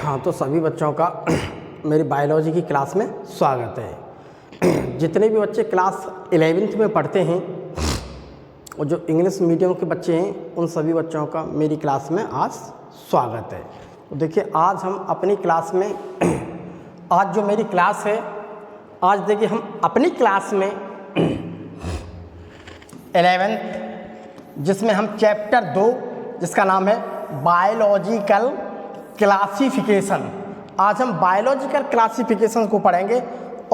हाँ, तो सभी बच्चों का मेरी बायोलॉजी की क्लास में स्वागत है। जितने भी बच्चे क्लास 11th में पढ़ते हैं और जो इंग्लिश मीडियम के बच्चे हैं उन सभी बच्चों का मेरी क्लास में आज स्वागत है। तो देखिए आज हम अपनी क्लास में आज जो मेरी क्लास है, आज देखिए हम अपनी क्लास में 11th जिसमें हम चैप्टर 2 जिसका नाम है बायोलॉजिकल क्लासिफिकेशन, आज हम बायोलॉजिकल क्लासिफिकेशन को पढ़ेंगे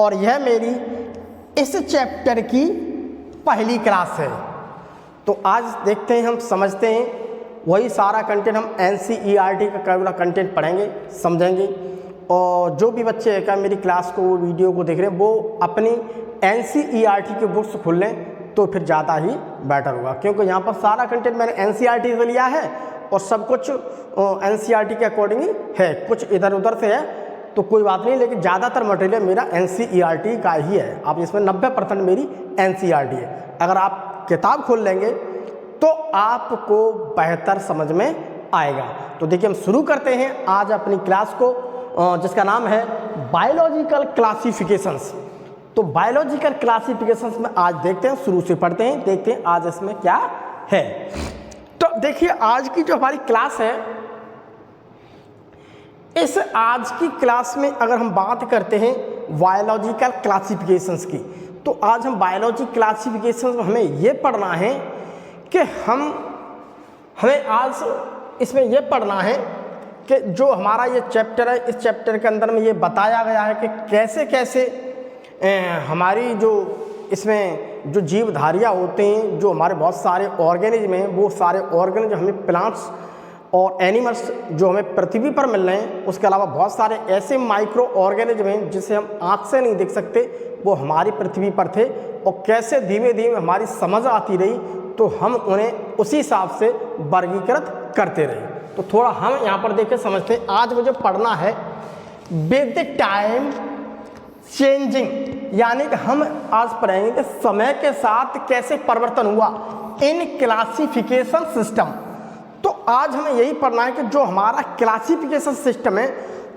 और यह मेरी इस चैप्टर की पहली क्लास है। तो आज देखते हैं, हम समझते हैं वही सारा कंटेंट, हम NCERT का पूरा कंटेंट पढ़ेंगे, समझेंगे। और जो भी बच्चे का मेरी क्लास को वो वीडियो को देख रहे हैं वो अपनी NCERT की बुक्स खोल लें तो फिर ज़्यादा ही बेटर होगा, क्योंकि यहाँ पर सारा कंटेंट मैंने NCERT से लिया है और सब कुछ NCERT के अकॉर्डिंग ही है, कुछ इधर उधर से है तो कोई बात नहीं, लेकिन ज़्यादातर मटेरियल मेरा NCERT का ही है। आप इसमें 90% मेरी NCERT है। अगर आप किताब खोल लेंगे तो आपको बेहतर समझ में आएगा। तो देखिए हम शुरू करते हैं आज अपनी क्लास को, जिसका नाम है बायोलॉजिकल क्लासिफिकेशंस। तो बायोलॉजिकल क्लासिफिकेशंस में आज देखते हैं, शुरू से पढ़ते हैं, देखते हैं आज इसमें क्या है। तो देखिए आज की जो हमारी क्लास है, इस आज की क्लास में अगर हम बात करते हैं बायोलॉजिकल क्लासिफिकेशंस की, तो आज हम बायोलॉजी क्लासिफिकेशंस में हमें ये पढ़ना है कि हमें आज इसमें ये पढ़ना है कि जो हमारा ये चैप्टर है, इस चैप्टर के अंदर में ये बताया गया है कि कैसे कैसे हमारी जो इसमें जो जीवधारियाँ होते हैं, जो हमारे बहुत सारे ऑर्गेनिज्म हैं, वो सारे ऑर्गेनिज्म हमें प्लांट्स और एनिमल्स जो हमें पृथ्वी पर मिल रहे हैं, उसके अलावा बहुत सारे ऐसे माइक्रो ऑर्गेनिज्म हैं जिसे हम आँख से नहीं देख सकते, वो हमारी पृथ्वी पर थे और कैसे धीमे धीमे हमारी समझ आती रही तो हम उन्हें उसी हिसाब से वर्गीकृत करते रहे। तो थोड़ा हम यहाँ पर देख के समझते हैं। आज मुझे पढ़ना है विद टाइम चेंजिंग, यानी कि हम आज पढ़ेंगे कि समय के साथ कैसे परिवर्तन हुआ इन क्लासिफिकेशन सिस्टम। तो आज हमें यही पढ़ना है कि जो हमारा क्लासिफिकेशन सिस्टम है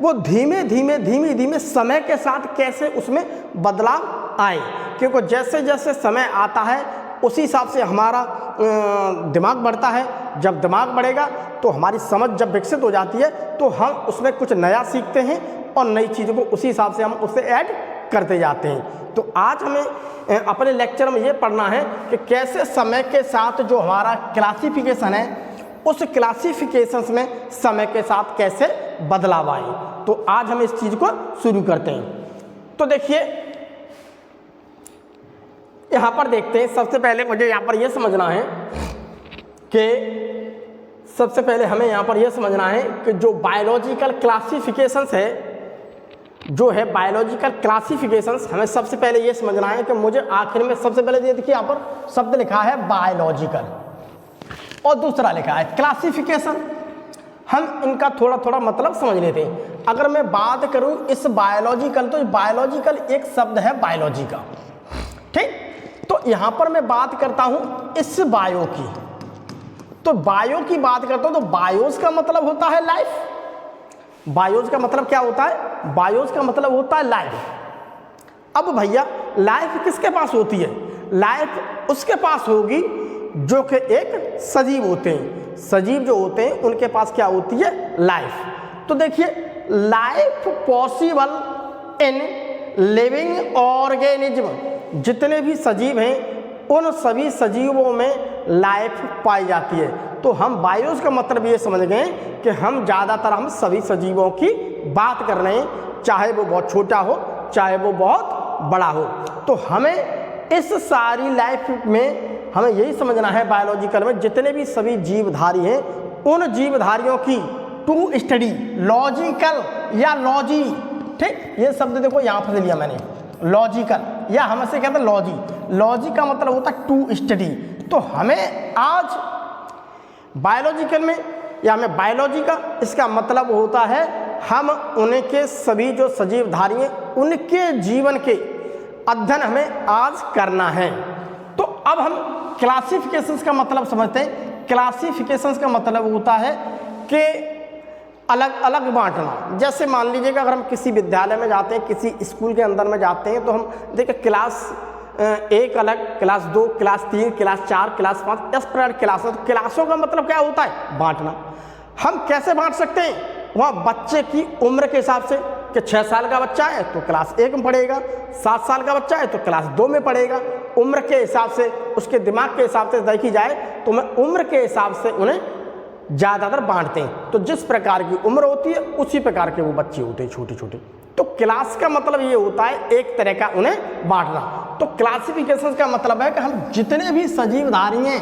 वो धीमे धीमे समय के साथ कैसे उसमें बदलाव आए, क्योंकि जैसे जैसे समय आता है उसी हिसाब से हमारा दिमाग बढ़ता है। जब दिमाग बढ़ेगा तो हमारी समझ जब विकसित हो जाती है तो हम उसमें कुछ नया सीखते हैं और नई चीज़ों को उसी हिसाब से हम उससे ऐड करते जाते हैं। तो आज हमें अपने लेक्चर में ये पढ़ना है कि कैसे समय के साथ जो हमारा क्लासिफिकेशन है उस क्लासिफिकेशंस में समय के साथ कैसे बदलाव आए। तो आज हम इस चीज़ को शुरू करते हैं। तो देखिए यहाँ पर देखते हैं, सबसे पहले मुझे यहाँ पर यह समझना है कि सबसे पहले हमें यहाँ पर यह समझना है कि जो बायोलॉजिकल क्लासिफिकेशंस है, जो है बायोलॉजिकल क्लासिफिकेशंस, हमें सबसे पहले ये समझना है कि मुझे आखिर में सबसे पहले ये देखिए यहाँ पर शब्द लिखा है बायोलॉजिकल और दूसरा लिखा है क्लासिफिकेशन। हम इनका थोड़ा थोड़ा मतलब समझ लेते हैं। अगर मैं बात करूं इस बायोलॉजिकल, तो बायोलॉजिकल एक शब्द है बायोलॉजी का, ठीक। तो यहां पर मैं बात करता हूं इस बायो की, तो बायो की बात करता हूं तो बायोस का मतलब होता है लाइफ। बायोस का मतलब क्या होता है? बायोस का मतलब होता है लाइफ। अब भैया लाइफ किसके पास होती है? लाइफ उसके पास होगी जो कि एक सजीव होते हैं। सजीव जो होते हैं उनके पास क्या होती है? लाइफ। तो देखिए life possible in living organism, जितने भी सजीव हैं उन सभी सजीवों में लाइफ पाई जाती है। तो हम बायोस का मतलब ये समझ गए कि हम ज़्यादातर हम सभी सजीवों की बात कर रहे हैं, चाहे वो बहुत छोटा हो चाहे वो बहुत बड़ा हो। तो हमें इस सारी लाइफ में हमें यही समझना है बायोलॉजिकल में जितने भी सभी जीवधारी हैं उन जीवधारियों की टू स्टडी, लॉजिकल या लॉजी, ठीक। ये शब्द देखो यहाँ पर लिया मैंने, लॉजिकल या हमसे कहते हैं लॉजी। लॉजी का मतलब होता है टू स्टडी। तो हमें आज बायोलॉजिकल में या हमें बायोलॉजी का इसका मतलब होता है हम उनके सभी जो सजीवधारी हैं उनके जीवन के अध्ययन हमें आज करना है। तो अब हम क्लासिफिकेशंस का मतलब समझते हैं। क्लासिफिकेशंस का मतलब होता है कि अलग अलग बांटना। जैसे मान लीजिएगा अगर हम किसी विद्यालय में जाते हैं, किसी स्कूल के अंदर में जाते हैं, तो हम देखिए क्लास 1 अलग, क्लास 2, क्लास 3, क्लास 4, क्लास 5, इस प्रकार क्लास है। तो क्लासों का मतलब क्या होता है? बांटना। हम कैसे बांट सकते हैं? वहाँ बच्चे की उम्र के हिसाब से कि 6 साल का बच्चा है तो क्लास 1 में पढ़ेगा, 7 साल का बच्चा है तो क्लास 2 में पढ़ेगा। उम्र के हिसाब से, उसके दिमाग के हिसाब से देखी जाए तो मैं उम्र के हिसाब से उन्हें ज़्यादातर बांटते हैं। तो जिस प्रकार की उम्र होती है उसी प्रकार के वो बच्चे होते हैं, छोटे छोटे। तो क्लास का मतलब ये होता है एक तरह का उन्हें बांटना। तो क्लासिफिकेशन का मतलब है कि हम जितने भी सजीवधारी हैं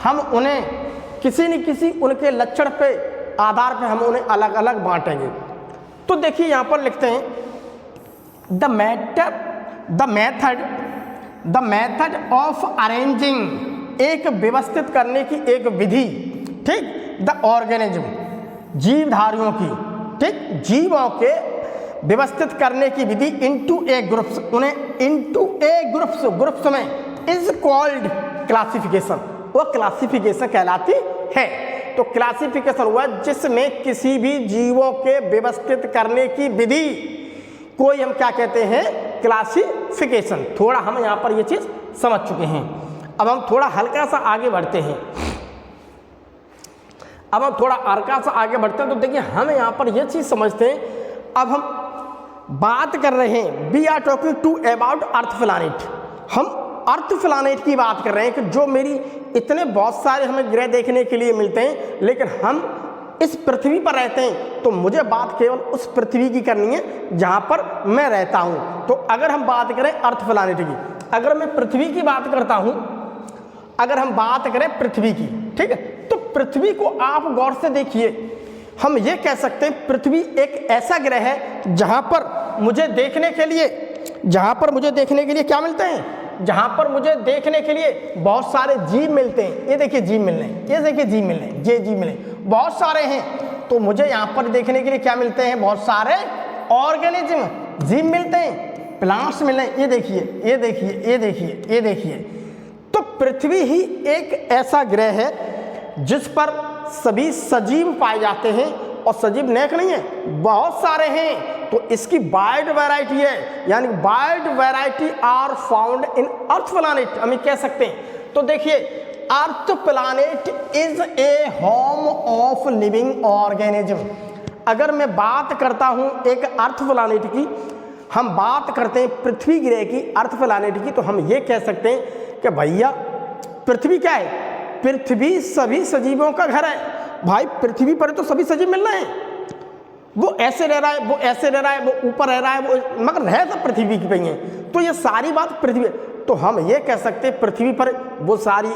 हम उन्हें किसी न किसी उनके लक्षण पे आधार पे हम उन्हें अलग अलग बांटेंगे। तो देखिए यहाँ पर लिखते हैं द मेथड ऑफ अरेंजिंग, एक व्यवस्थित करने की एक विधि, ठीक। द ऑर्गेनिज्म, जीवधारियों की, ठीक, जीवों के व्यवस्थित करने की विधि इनटू ए ग्रुप्स, उन्हें इनटू ए ग्रुप्स में इज कॉल्ड क्लासिफिकेशन, वो क्लासिफिकेशन कहलाती है। तो क्लासिफिकेशन हुआ जिसमें किसी भी जीवों के व्यवस्थित करने की विधि कोई हम क्या कहते हैं? क्लासिफिकेशन। थोड़ा हम यहाँ पर ये चीज़ समझ चुके हैं। अब हम थोड़ा हल्का सा आगे बढ़ते हैं। तो देखिए हम यहाँ पर ये चीज़ समझते हैं। अब हम बात कर रहे हैं, we are talking to about earth planet. हम अर्थ प्लैनेट की बात कर रहे हैं कि जो मेरी इतने बहुत सारे हमें ग्रह देखने के लिए मिलते हैं, लेकिन हम इस पृथ्वी पर रहते हैं। तो मुझे बात केवल उस पृथ्वी की करनी है जहाँ पर मैं रहता हूँ। तो अगर हम बात करें अर्थ प्लैनेट की, अगर मैं पृथ्वी की बात करता हूँ, अगर हम बात करें पृथ्वी की, ठीक है, तो पृथ्वी को आप गौर से देखिए। हम ये कह सकते हैं पृथ्वी एक ऐसा ग्रह है जहाँ पर मुझे देखने के लिए क्या मिलते हैं? जहाँ पर मुझे देखने के लिए बहुत सारे जीव मिलते हैं। ये देखिए जीव मिल रहे हैं, ये देखिए जीव मिल रहे हैं, ये जीव मिले बहुत सारे हैं। तो मुझे यहाँ पर देखने के लिए क्या मिलते हैं? बहुत सारे ऑर्गेनिज्म, जीव मिलते हैं, प्लांट्स मिल रहे हैं। ये देखिए, ये देखिए, ये देखिए, ये देखिए। तो पृथ्वी ही एक ऐसा ग्रह है जिस पर सभी सजीव पाए जाते हैं, और सजीव नेक नहीं है, बहुत सारे हैं। तो इसकी वाइड वैरायटी है, यानी wide variety are found in earth planet, हम कह सकते हैं। तो देखिए earth planet is a home of living organism. अगर मैं बात करता हूं एक अर्थ प्लैनेट की, हम बात करते हैं पृथ्वी ग्रह की, अर्थ प्लैनेट की, तो हम ये कह सकते हैं कि भैया पृथ्वी क्या है? पृथ्वी सभी सजीवों का घर है। भाई पृथ्वी पर तो सभी सजीव मिल रहे हैं, वो ऐसे रह रहा है, वो ऐसे रह रहा है, वो ऊपर रह रहा है, वो मगर रह सब पृथ्वी की पे है। तो ये सारी बात पृथ्वी, तो हम ये कह सकते हैं पृथ्वी पर वो सारी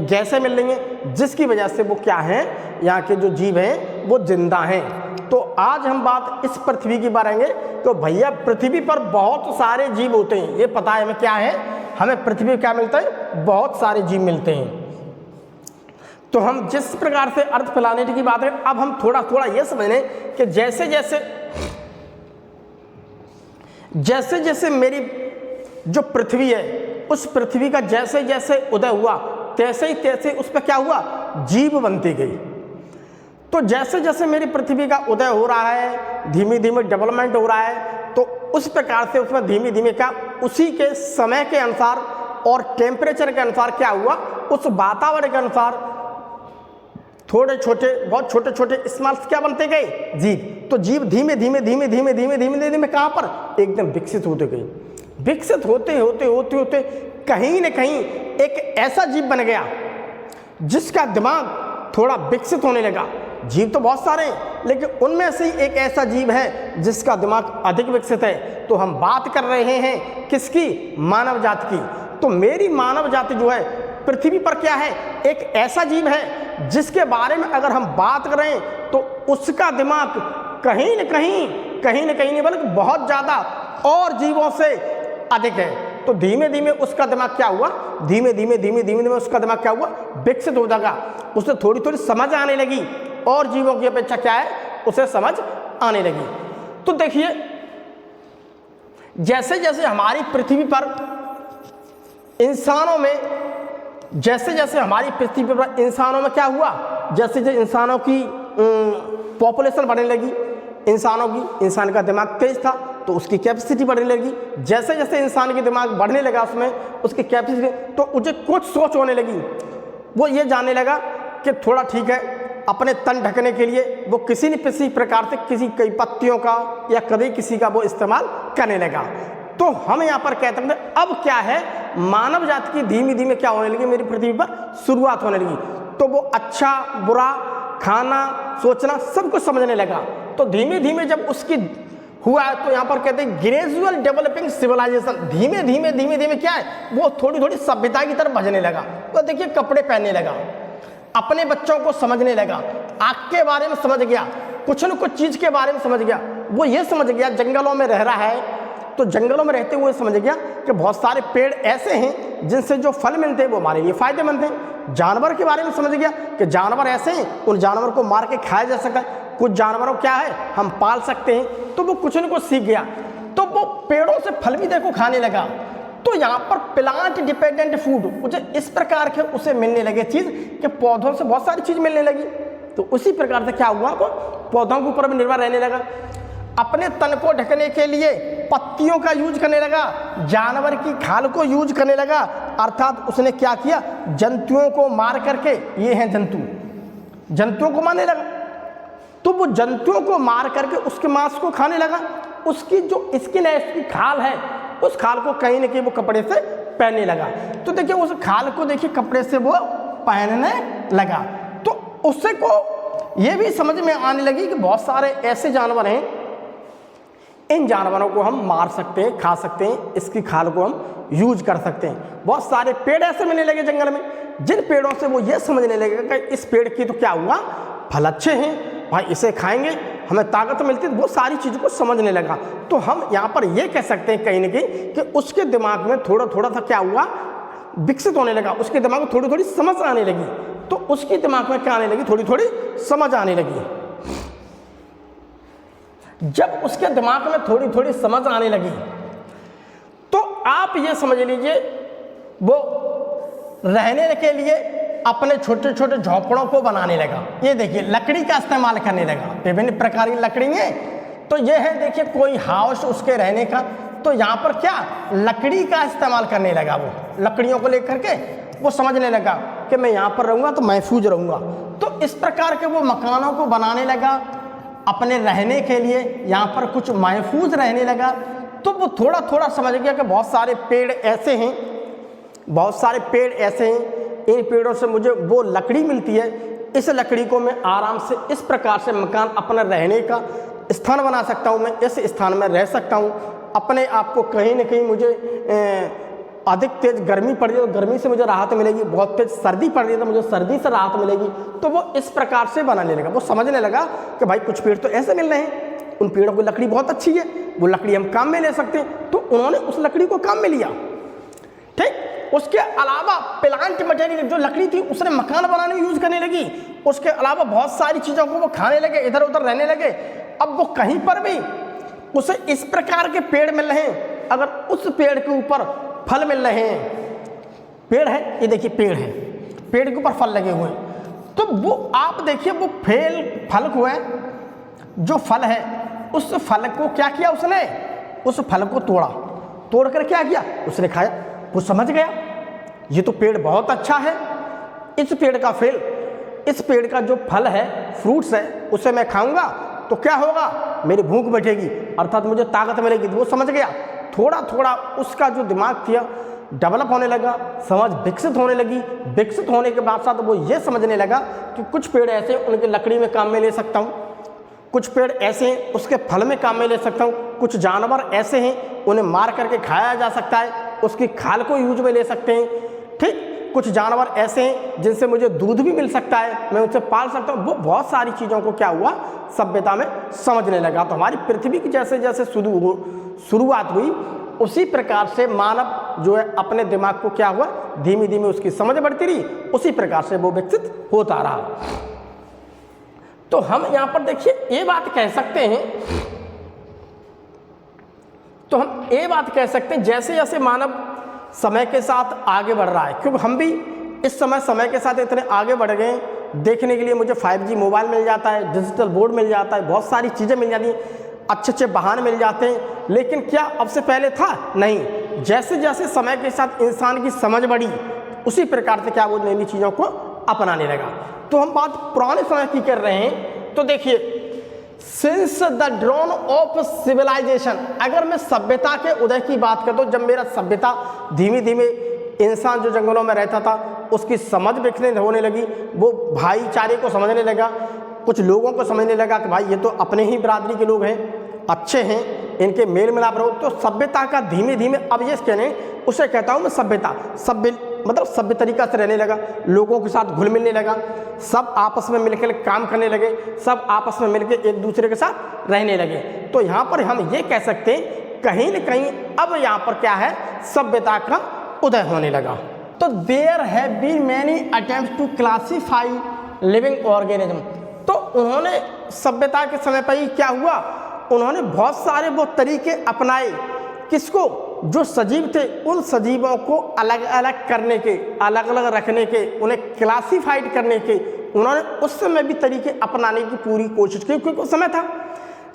गैसें मिल रही हैं जिसकी वजह से वो क्या हैं, यहाँ के जो जीव हैं वो जिंदा हैं। तो आज हम बात इस पृथ्वी की करेंगे। तो भैया पृथ्वी पर बहुत सारे जीव होते हैं, ये पता है हमें क्या है, हमें पृथ्वी पर क्या मिलता है? बहुत सारे जीव मिलते हैं। तो हम जिस प्रकार से अर्थ प्लैनेट की बात करें, अब हम थोड़ा थोड़ा ये समझ लें कि जैसे जैसे मेरी जो पृथ्वी है, उस पृथ्वी का जैसे जैसे उदय हुआ तैसे ही तैसे उस पर क्या हुआ? जीव बनती गई। तो जैसे जैसे मेरी पृथ्वी का उदय हो रहा है, धीमे धीमे डेवलपमेंट हो रहा है, तो उस प्रकार से उसमें धीमे धीमे क्या, उसी के समय के अनुसार और टेम्परेचर के अनुसार क्या हुआ, उस वातावरण के अनुसार थोड़े छोटे, बहुत छोटे छोटे स्मॉल्स क्या बनते गए? जीव। तो जीव धीमे धीमे धीमे धीमे धीमे धीमे धीमे कहाँ पर? एकदम विकसित होते गए। विकसित होते होते होते होते कहीं न कहीं एक ऐसा जीव बन गया जिसका दिमाग थोड़ा विकसित होने लगा। जीव तो बहुत सारे हैं, लेकिन उनमें से ही एक ऐसा जीव है जिसका दिमाग अधिक विकसित है। तो हम बात कर रहे हैं किसकी? मानव जाति की। तो मेरी मानव जाति जो है पृथ्वी पर क्या है? एक ऐसा जीव है जिसके बारे में अगर हम बात करें तो उसका दिमाग कहीं न कहीं नहीं बल्कि बहुत ज़्यादा और जीवों से अधिक है। तो धीमे धीमे उसका दिमाग क्या हुआ? धीमे धीमे उसका दिमाग क्या हुआ? विकसित हो जाएगा। उसे थोड़ी थोड़ी समझ आने लगी, और जीवों की अपेक्षा क्या है? उसे समझ आने लगी। तो देखिए जैसे जैसे हमारी पृथ्वी पर इंसानों में, जैसे जैसे हमारी पृथ्वी पर इंसानों में क्या हुआ? जैसे जैसे इंसानों की पॉपुलेशन बढ़ने लगी इंसानों की, इंसान का दिमाग तेज था तो उसकी कैपेसिटी बढ़ने लगी। जैसे जैसे इंसान की दिमाग बढ़ने लगा उसमें उसकी कैपेसिटी, तो उसे कुछ सोच होने लगी। वो ये जानने लगा कि थोड़ा ठीक है, अपने तन ढकने के लिए वो किसी न किसी प्रकार से किसी कई पत्तियों का या कभी किसी का वो इस्तेमाल करने लगा। तो हम यहाँ पर कहते हैं अब क्या है, मानव जाति की धीमे धीमे क्या होने लगी, मेरी पृथ्वी पर शुरुआत होने लगी। तो वो अच्छा बुरा खाना सोचना सब कुछ समझने लगा। तो धीमे धीमे जब उसकी हुआ तो यहाँ पर कहते हैं ग्रेजुअल डेवलपिंग सिविलाइजेशन, धीमे धीमे क्या है, वो थोड़ी थोड़ी सभ्यता की तरफ बढ़ने लगा। तो देखिए कपड़े पहनने लगा, अपने बच्चों को समझने लगा, आग के बारे में समझ गया, कुछ न कुछ चीज के बारे में समझ गया। वो ये समझ गया जंगलों में रह रहा है तो जंगलों में रहते हुए समझ गया कि बहुत सारे पेड़ ऐसे हैं जिनसे जो फल मिलते हैं वो हमारे लिए फायदेमंद हैं। जानवर के बारे में समझ गया कि जानवर ऐसे हैं, उन जानवर को मार के खाया जा सकता है, कुछ जानवरों क्या है हम पाल सकते हैं। तो वो कुछ न कुछ सीख गया, तो वो पेड़ों से फल भी देखो खाने लगा। तो यहाँ पर प्लांट डिपेंडेंट फूड मुझे इस प्रकार के उसे मिलने लगे चीज कि पौधों से बहुत सारी चीज मिलने लगी। तो उसी प्रकार से क्या हुआ, वो पौधों के ऊपर भी निर्भर रहने लगा, अपने तन को ढकने के लिए पत्तियों का यूज करने लगा, जानवर की खाल को यूज करने लगा। अर्थात उसने क्या किया, जंतुओं को मार करके, ये हैं जंतु, जंतुओं को मारने लगा। तो वो जंतुओं को मार करके उसके मांस को खाने लगा। उसकी जो स्किन है, उसकी खाल है, उस खाल को कहीं न कहीं वो कपड़े से पहनने लगा। तो देखिए उस खाल को देखिए कपड़े से वो पहनने लगा। तो उससे को ये भी समझ में आने लगी कि बहुत सारे ऐसे जानवर हैं, इन जानवरों को हम मार सकते हैं, खा सकते हैं, इसकी खाल को हम यूज कर सकते हैं। बहुत सारे पेड़ ऐसे मिलने लगे जंगल में, जिन पेड़ों से वो ये समझने लगे कि इस पेड़ की तो क्या हुआ, फल अच्छे हैं भाई, इसे खाएंगे हमें ताकत मिलती है। वो सारी चीज़ों को समझने लगा। तो हम यहाँ पर ये कह सकते हैं कहीं ना कहीं कि उसके दिमाग में थोड़ा थोड़ा सा क्या हुआ, विकसित होने लगा, उसके दिमाग में थोड़ी थोड़ी समझ आने लगी। तो उसके दिमाग में क्या आने लगी, थोड़ी थोड़ी समझ आने लगी। जब उसके दिमाग में थोड़ी थोड़ी समझ आने लगी तो आप ये समझ लीजिए वो रहने के लिए अपने छोटे छोटे झोपड़ों को बनाने लगा। ये देखिए लकड़ी का इस्तेमाल करने लगा, विभिन्न प्रकार की लकड़ी है। तो ये है देखिए कोई हाउस उसके रहने का, तो यहाँ पर क्या लकड़ी का इस्तेमाल करने लगा। वो लकड़ियों को लेकर के वो समझने लगा कि मैं यहाँ पर रहूँगा तो महफूज रहूँगा। तो इस प्रकार के वो मकानों को बनाने लगा अपने रहने के लिए, यहाँ पर कुछ महफूज रहने लगा। तो वो थोड़ा थोड़ा समझ गया कि बहुत सारे पेड़ ऐसे हैं, बहुत सारे पेड़ ऐसे हैं, इन पेड़ों से मुझे वो लकड़ी मिलती है, इस लकड़ी को मैं आराम से इस प्रकार से मकान अपना रहने का स्थान बना सकता हूँ, मैं इस स्थान में रह सकता हूँ। अपने आप को कहीं ना कहीं मुझे अधिक तेज गर्मी पड़ रही है तो गर्मी से मुझे राहत मिलेगी, बहुत तेज सर्दी पड़ रही है तो मुझे सर्दी से राहत मिलेगी। तो वो इस प्रकार से बनाने लगा। वो समझने लगा कि भाई कुछ पेड़ तो ऐसे मिल रहे हैं, उन पेड़ों की लकड़ी बहुत अच्छी है, वो लकड़ी हम काम में ले सकते हैं। तो उन्होंने उस लकड़ी को काम में लिया। ठीक, उसके अलावा प्लांट मटेरियल जो लकड़ी थी उसने मकान बनाने में यूज करने लगी। उसके अलावा बहुत सारी चीज़ों को वो खाने लगे, इधर उधर रहने लगे। अब वो कहीं पर भी उसे इस प्रकार के पेड़ मिल रहे हैं, अगर उस पेड़ के ऊपर फल मिल रहे हैं, पेड़ है ये देखिए पेड़ है, पेड़ के ऊपर फल लगे हुए हैं, तो वो आप देखिए वो फल को है, जो फल है उस फल को क्या किया उसने, उस फल को तोड़ कर क्या किया उसने खाया। वो समझ गया ये तो पेड़ बहुत अच्छा है, इस पेड़ का फल, इस पेड़ का जो फल है, फ्रूट्स है, उसे मैं खाऊंगा तो क्या होगा, मेरी भूख बैठेगी, अर्थात मुझे ताकत मिलेगी। वो समझ गया। थोड़ा थोड़ा उसका जो दिमाग था डेवलप होने लगा, समझ विकसित होने लगी। विकसित होने के बाद साथ वो ये समझने लगा कि कुछ पेड़ ऐसे उनके लकड़ी में काम में ले सकता हूँ, कुछ पेड़ ऐसे हैं उसके फल में काम में ले सकता हूँ, कुछ जानवर ऐसे हैं उन्हें मार करके खाया जा सकता है, उसकी खाल को यूज में ले सकते हैं। ठीक, कुछ जानवर ऐसे हैं जिनसे मुझे दूध भी मिल सकता है, मैं उनसे पाल सकता हूँ। वो बहुत सारी चीज़ों को क्या हुआ, सभ्यता में समझने लगा। तो हमारी पृथ्वी की जैसे जैसे शुरुआत हुई उसी प्रकार से मानव जो है अपने दिमाग को क्या हुआ, धीमे धीमे उसकी समझ बढ़ती रही, उसी प्रकार से वो विकसित होता रहा। तो हम यहाँ पर देखिए ये बात कह सकते हैं, तो हम ये बात कह सकते हैं जैसे जैसे मानव समय के साथ आगे बढ़ रहा है, क्योंकि हम भी इस समय के साथ इतने आगे बढ़ गए देखने के लिए मुझे 5G मोबाइल मिल जाता है, डिजिटल बोर्ड मिल जाता है, बहुत सारी चीज़ें मिल जाती हैं, अच्छे अच्छे बहाने मिल जाते हैं। लेकिन क्या अब से पहले था? नहीं। जैसे जैसे समय के साथ इंसान की समझ बढ़ी, उसी प्रकार से क्या वो नई नई चीज़ों को अपनाने लगा। तो हम बात पुराने समय की कर रहे हैं, तो देखिए since the dawn of civilization, अगर मैं सभ्यता के उदय की बात करता हूँ, जब मेरा सभ्यता धीमे धीमे इंसान जो जंगलों में रहता था उसकी समझ विकसित होने लगी, वो भाईचारे को समझने लगा, कुछ लोगों को समझने लगा कि भाई ये तो अपने ही बिरादरी के लोग हैं, अच्छे हैं, इनके मेल मिलाप रहो, तो सभ्यता का धीमे धीमे अब ये कहने उसे कहता हूँ मैं सभ्यता, सभ्य मतलब सभ्य तरीका से रहने लगा, लोगों के साथ घुल मिलने लगा, सब आपस में मिलकर काम करने लगे, सब आपस में मिलकर एक दूसरे के साथ रहने लगे। तो यहाँ पर हम ये कह सकते हैं कहीं न कहीं अब यहाँ पर क्या है, सभ्यता का उदय होने लगा। तो there have been many attempts to classify living organism, तो उन्होंने सभ्यता के समय पर ही क्या हुआ, उन्होंने बहुत सारे वो तरीके अपनाए, किसको, जो सजीव थे उन सजीवों को अलग अलग करने के, अलग अलग रखने के, उन्हें क्लासीफाइड करने के, उन्होंने उस समय भी तरीके अपनाने की पूरी कोशिश की, क्योंकि उस समय था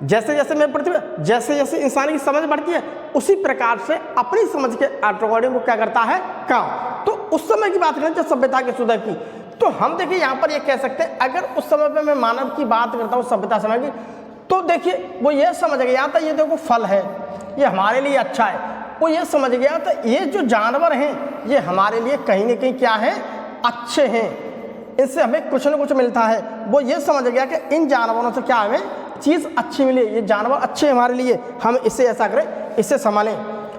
जैसे जैसे मैं पृथ्वी, जैसे जैसे इंसान की समझ बढ़ती है उसी प्रकार से अपनी समझ के अकॉर्डिंग वो क्या करता है, काम। तो उस समय की बात करें जब सभ्यता के सुधर की, तो हम देखिए यहाँ पर ये कह सकते हैं, अगर उस समय पे मैं मानव की बात करता हूँ सभ्यता समय की, तो देखिए वो ये समझ गया था ये देखो फल है, ये हमारे लिए अच्छा है, वो ये समझ गया था ये जो जानवर हैं ये हमारे लिए कहीं ना कहीं क्या है, अच्छे हैं, इनसे हमें कुछ न कुछ मिलता है। वो ये समझ गया कि इन जानवरों से क्या हमें चीज़ अच्छी मिले, ये जानवर अच्छे हैं हमारे लिए, हम इससे ऐसा करें, इससे संभालें।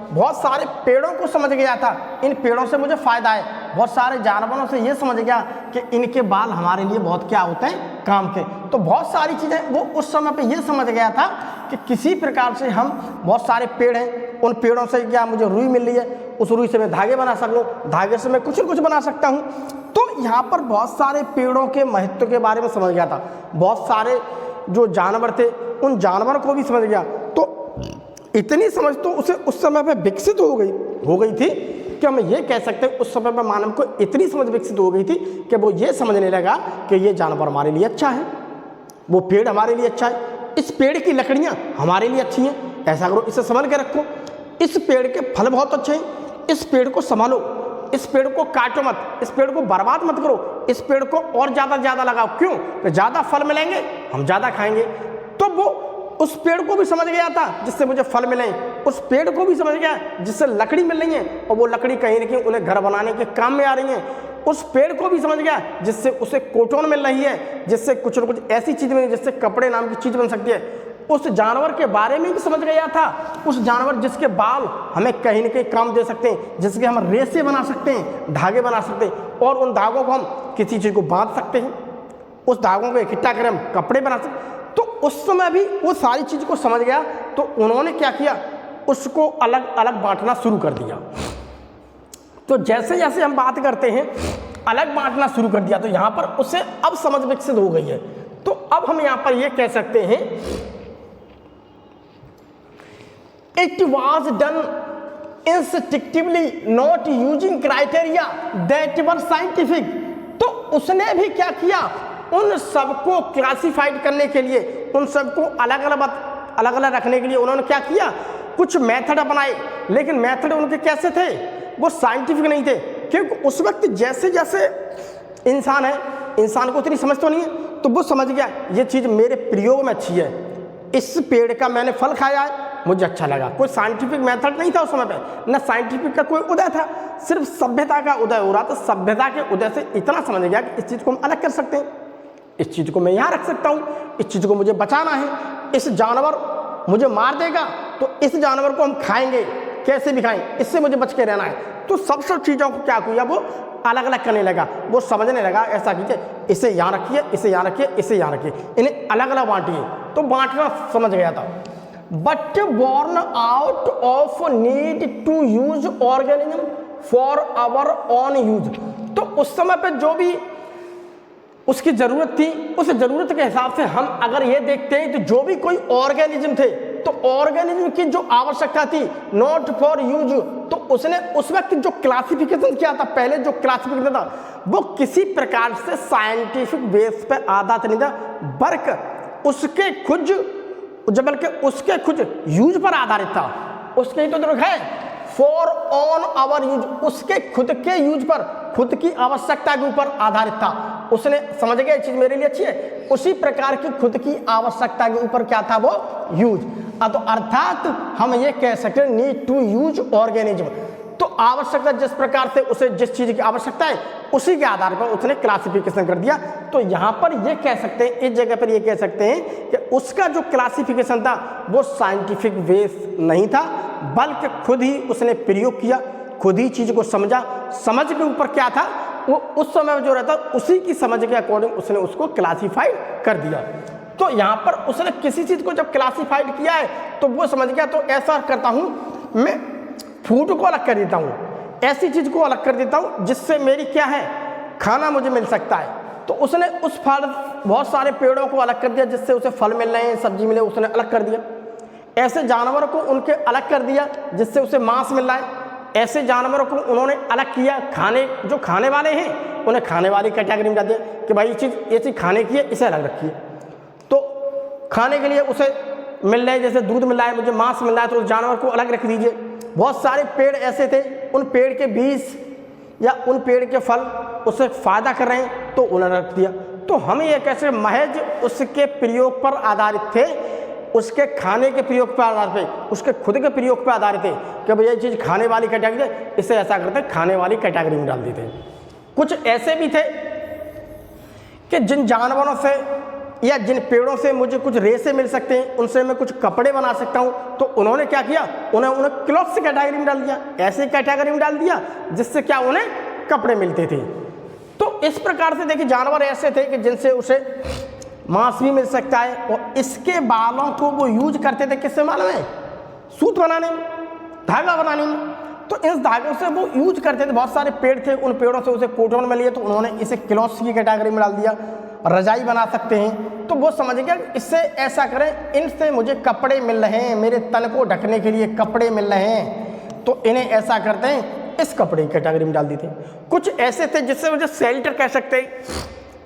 बहुत सारे पेड़ों को समझ गया था, इन पेड़ों से मुझे फ़ायदा है। बहुत सारे जानवरों से ये समझ गया कि इनके बाल हमारे लिए बहुत क्या होते हैं, काम के। तो बहुत सारी चीज़ें वो उस समय पे ये समझ गया था कि किसी प्रकार से हम, बहुत सारे पेड़ हैं, उन पेड़ों से क्या मुझे रुई मिल रही है, उस रुई से मैं धागे बना सकूँ, धागे से मैं कुछ न कुछ बना सकता हूँ। तो यहाँ पर बहुत सारे पेड़ों के महत्व के बारे में समझ गया था। बहुत सारे जो जानवर थे उन जानवरों को भी समझ गया। तो इतनी समझ तो उसे उस समय पे विकसित हो गई थी कि हम ये कह सकते हैं उस समय पर मानव को इतनी समझ विकसित हो गई थी कि वो ये समझने लगा कि ये जानवर हमारे लिए अच्छा है, वो पेड़ हमारे लिए अच्छा है, इस पेड़ की लकड़ियाँ हमारे लिए अच्छी हैं, ऐसा करो, इसे संभाल के रखो, इस पेड़ के फल बहुत अच्छे हैं, इस पेड़ को संभालो, इस पेड़ को काटो मत, इस पेड़ को बर्बाद मत करो, इस पेड़ को और ज़्यादा लगाओ। क्यों? कि ज़्यादा फल मिलेंगे, हम ज़्यादा खाएंगे। तो वो उस पेड़ को भी समझ गया था जिससे मुझे फल मिले, उस पेड़ को भी समझ गया जिससे लकड़ी मिल रही है और वो लकड़ी कहीं ना कहीं उन्हें घर बनाने के काम में आ रही है। उस पेड़ को भी समझ गया जिससे उसे कोटोन मिल रही है, जिससे कुछ न कुछ ऐसी चीज़ मिली जिससे कपड़े नाम की चीज़ बन सकती है। उस जानवर के बारे में भी समझ गया था, उस जानवर जिसके बाल हमें कहीं ना कहीं काम दे सकते हैं, जिसके हम रेसे बना सकते हैं, धागे बना सकते हैं, और उन धागों को हम किसी चीज़ को बांध सकते हैं, उस धागों को इकट्ठा कर हम कपड़े बना सकते हैं। तो उस समय भी वो सारी चीज़ को समझ गया, तो उन्होंने क्या किया, उसको अलग अलग बांटना शुरू कर दिया। तो जैसे जैसे हम बात करते हैं अलग बांटना शुरू कर दिया, तो यहाँ पर उसे अब समझ विकसित हो गई है। तो अब हम यहाँ पर ये कह सकते हैं it was done instinctively not using criteria that were scientific. तो उसने भी क्या किया, उन सबको क्लासिफाइड करने के लिए, उन सबको अलग अलग रखने के लिए उन्होंने क्या किया, कुछ मेथड अपनाए। लेकिन मेथड उनके कैसे थे, वो साइंटिफिक नहीं थे, क्योंकि उस वक्त जैसे जैसे इंसान है, इंसान को इतनी समझ तो नहीं है, तो वो समझ गया ये चीज़ मेरे प्रयोग में अच्छी है, इस पेड़ का मैंने फल खाया है, मुझे अच्छा लगा। कोई साइंटिफिक मेथड नहीं था उस समय पे, न साइंटिफिक का कोई उदय था, सिर्फ सभ्यता का उदय हो रहा था। सभ्यता के उदय से इतना समझ गया कि इस चीज़ को हम अलग कर सकते हैं, इस चीज़ को मैं यहाँ रख सकता हूँ, इस चीज़ को मुझे बचाना है, इस जानवर मुझे मार देगा तो इस जानवर को हम खाएंगे, कैसे भी खाएं, इससे मुझे बच के रहना है। तो सब चीज़ों को क्या किया, वो अलग अलग करने लगा, वो समझने लगा ऐसा कीजिए, इसे यहाँ रखिए, इसे यहाँ रखिए, इसे यहाँ रखिए, इन्हें अलग अलग बांटिए। तो बांटना समझ गया था। But born out of need to use organism for our own use. तो उस समय पे जो भी उसकी ज़रूरत थी, उस ज़रूरत के हिसाब से हम अगर ये देखते हैं तो जो भी कोई ऑर्गेनिज्म थे तो ऑर्गेनिज्म की जो आवश्यकता थी नॉट फॉर यूज, तो उसने उस वक्त जो क्लासिफिकेशन किया था, पहले जो क्लासिफिकेशन था वो किसी प्रकार से साइंटिफिक बेस पे आधारित नहीं था, बल्कि उसके खुद यूज पर आधारित था। उसके ही तो है फॉर ऑन आवर यूज, उसके खुद के यूज पर, खुद की आवश्यकता के ऊपर आधारित था। उसने समझ गया ये चीज मेरे लिए अच्छी है, उसी प्रकार की खुद की आवश्यकता के ऊपर क्या था वो यूज। तो अर्थात हम ये कह सकते हैं नीड टू यूज ऑर्गेनिज्म, तो आवश्यकता जिस प्रकार से उसे जिस चीज की आवश्यकता है उसी के आधार पर उसने क्लासिफिकेशन कर दिया। तो यहाँ पर ये कह सकते हैं, इस जगह पर ये कह सकते हैं कि उसका जो क्लासिफिकेशन था वो साइंटिफिक बेस नहीं था, बल्कि खुद ही उसने प्रयोग किया, खुद ही चीज को समझा, समझ के ऊपर क्या था वो उस समय जो रहता उसी की समझ के अकॉर्डिंग उसने उसको क्लासीफाइड कर दिया। तो यहाँ पर उसने किसी चीज को जब क्लासीफाइड किया है तो वो समझ गया, तो ऐसा करता हूँ मैं फूड को अलग कर देता हूँ, ऐसी चीज को अलग कर देता हूँ जिससे मेरी क्या है खाना मुझे मिल सकता है। तो उसने उस फल, बहुत सारे पेड़ों को अलग कर दिया जिससे उसे फल मिल रहे हैं, सब्जी मिले, उसने अलग कर दिया। ऐसे जानवरों को उनके अलग कर दिया जिससे उसे मांस मिल रहा है। ऐसे जानवरों को उन्होंने अलग किया, जो खाने वाले हैं उन्हें खाने वाली कैटेगरी में डाल दिया कि भाई ये चीज़ खाने की है, इसे अलग रखिए। तो खाने के लिए उसे मिल रहा है, जैसे दूध मिल रहा है, मुझे मांस मिल रहा है, तो उस जानवर को अलग रख दीजिए। बहुत सारे पेड़ ऐसे थे, उन पेड़ के बीज या उन पेड़ के फल उससे फ़ायदा कर रहे हैं तो उन्हें रख दिया। तो हम ये कैसे महज उसके प्रयोग पर आधारित थे, उसके खाने के प्रयोग पर आधारित थे, उसके खुद के प्रयोग पर आधारित थे कि भाई ये चीज़ खाने वाली कैटेगरी है, इसे ऐसा करते खाने वाली कैटेगरी में डाल देते। कुछ ऐसे भी थे कि जिन जानवरों से या जिन पेड़ों से मुझे कुछ रेशे मिल सकते हैं, उनसे मैं कुछ कपड़े बना सकता हूँ, तो उन्होंने क्या किया, उन्हें क्लॉथ्स कैटेगरी में डाल दिया, ऐसी कैटेगरी में डाल दिया जिससे क्या उन्हें कपड़े मिलते थे। तो इस प्रकार से देखिए जानवर ऐसे थे कि जिनसे उसे मांस भी मिल सकता है, और इसके बालों को वो यूज करते थे किससे मालूम है, सूत बनाने में, धागा बनाने में। तो इस धागों से वो यूज करते थे, बहुत सारे पेड़ थे, उन पेड़ों से उसे कॉटन में लिए, तो उन्होंने इसे क्लॉथ्स की कैटेगरी में डाल दिया, रजाई बना सकते हैं। तो वो समझ गया इससे ऐसा करें, इनसे मुझे कपड़े मिल रहे हैं, मेरे तन को ढकने के लिए कपड़े मिल रहे हैं, तो इन्हें ऐसा करते हैं इस कपड़े की कैटेगरी में डाल देते हैं। कुछ ऐसे थे जिससे मुझे शेल्टर कह सकते हैं,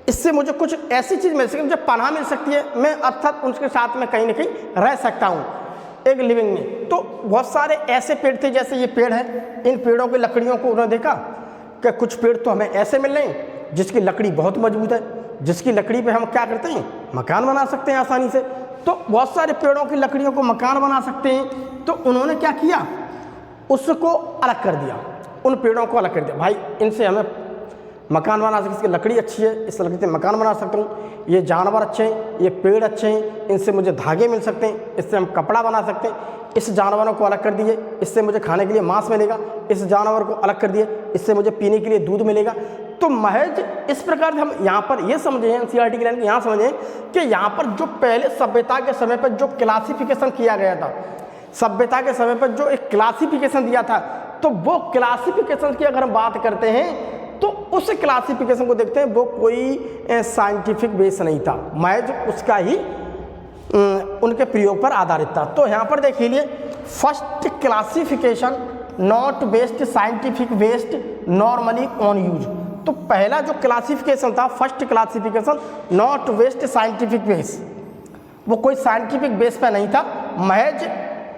इससे मुझे कुछ ऐसी चीज़ मिल सकती है, मुझे पनाह मिल सकती है, मैं अर्थात उनके साथ में कहीं ना कहीं रह सकता हूँ एक लिविंग में। तो बहुत सारे ऐसे पेड़ थे, जैसे ये पेड़ है, इन पेड़ों की लकड़ियों को उन्होंने देखा कि कुछ पेड़ तो हमें ऐसे मिल रहे हैं जिसकी लकड़ी बहुत मजबूत है, जिसकी लकड़ी पे हम क्या करते हैं मकान बना सकते हैं आसानी से। तो बहुत सारे पेड़ों की लकड़ियों को मकान बना सकते हैं, तो उन्होंने क्या किया, उसको अलग कर दिया, उन पेड़ों को अलग कर दिया, भाई इनसे हमें मकान बना सकते, इसकी लकड़ी अच्छी है, इस लकड़ी से मकान बना सकता हूँ, ये जानवर अच्छे हैं, ये पेड़ अच्छे हैं, इनसे मुझे धागे मिल सकते हैं, इससे हम कपड़ा बना सकते हैं। इस जानवरों को अलग कर दिए, इससे मुझे खाने के लिए मांस मिलेगा, इस जानवर को अलग कर दिए, इससे मुझे पीने के लिए दूध मिलेगा। तो महज इस प्रकार से हम यहाँ पर ये समझे हैं, एनसीईआरटी की लाइन यहाँ समझें कि यहाँ पर जो पहले सभ्यता के समय पर जो क्लासिफिकेशन किया गया था, सभ्यता के समय पर जो एक क्लासिफिकेशन दिया था, तो वो क्लासिफिकेशन की अगर हम बात करते हैं तो उस क्लासिफिकेशन को देखते हैं, वो कोई साइंटिफिक बेस नहीं था, महज उसका ही उनके प्रयोग पर आधारित था। तो यहाँ पर देख लीजिए, first classification not based scientific based normally on use. तो पहला जो क्लासिफिकेशन था, first classification not based scientific base, वो कोई साइंटिफिक बेस पर नहीं था, महज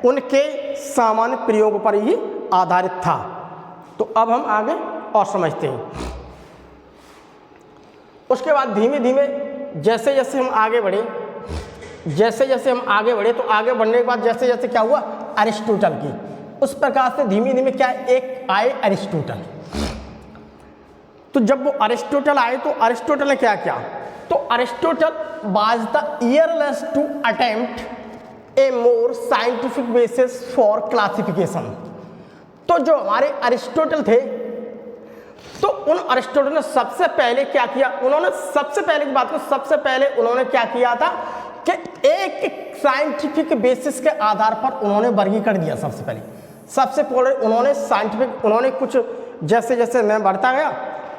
उनके सामान्य प्रयोग पर ही आधारित था। तो अब हम आगे और समझते हैं। उसके बाद धीमे धीमे जैसे जैसे हम आगे बढ़े, तो आगे बढ़ने के बाद जैसे जैसे क्या हुआ, अरिस्टोटल की, उस प्रकार से धीमे धीमे क्या एक आए अरिस्टोटल। तो जब वो अरिस्टोटल आए तो अरिस्टोटल ने क्या किया, तो Aristotle was the earliest to attempt a more scientific basis for classification. तो जो हमारे अरिस्टोटल थे, तो उन अरिस्टोटल ने सबसे पहले क्या किया, उन्होंने सबसे पहले की बात को, सबसे पहले उन्होंने क्या किया था कि एक साइंटिफिक बेसिस के आधार पर उन्होंने वर्गीकरण दिया। सबसे पहले उन्होंने साइंटिफिक, उन्होंने कुछ जैसे जैसे मैं बढ़ता गया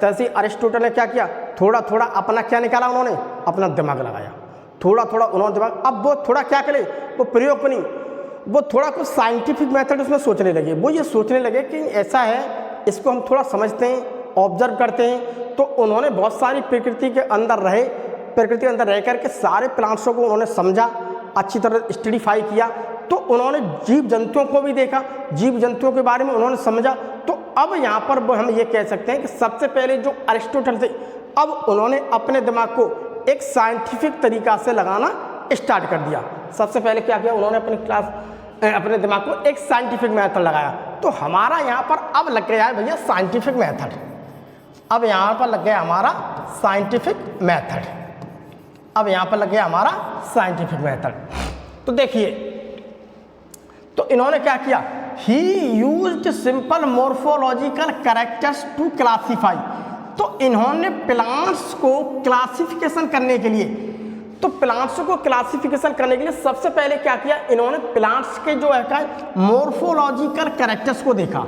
तैसे अरिस्टोटल ने क्या किया, थोड़ा थोड़ा अपना क्या निकाला, उन्होंने अपना दिमाग लगाया, थोड़ा थोड़ा उन्होंने दिमाग, अब वो थोड़ा क्या करे, वो प्रयोग नहीं, वो थोड़ा कुछ साइंटिफिक मेथड उसमें सोचने लगे। वो ये सोचने लगे कि ऐसा है, इसको हम थोड़ा समझते हैं, ऑब्जर्व करते हैं। तो उन्होंने बहुत सारी प्रकृति के अंदर रह करके सारे प्लांट्सों को उन्होंने समझा, अच्छी तरह स्टडीफाई किया। तो उन्होंने जीव जंतुओं को भी देखा, जीव जंतुओं के बारे में उन्होंने समझा। तो अब यहाँ पर वो हम ये कह सकते हैं कि सबसे पहले जो अरिस्टोटल थे, अब उन्होंने अपने दिमाग को एक साइंटिफिक तरीका से लगाना स्टार्ट कर दिया। सबसे पहले क्या किया उन्होंने, अपने दिमाग को एक साइंटिफिक मेथड लगाया। तो हमारा यहाँ पर अब लग गया है भैया साइंटिफिक मेथड। अब यहाँ पर लग गया हमारा साइंटिफिक मेथड। अब यहाँ पर लग गया हमारा साइंटिफिक मेथड। तो देखिए, तो इन्होंने क्या किया, he used simple morphological characters to classify. तो इन्होंने प्लांट्स को क्लासिफिकेशन करने के लिए, तो प्लांट्स को क्लासिफिकेशन करने के लिए सबसे पहले क्या किया इन्होंने, प्लांट्स के जो है मोर्फोलॉजिकल कैरेक्टर्स को देखा।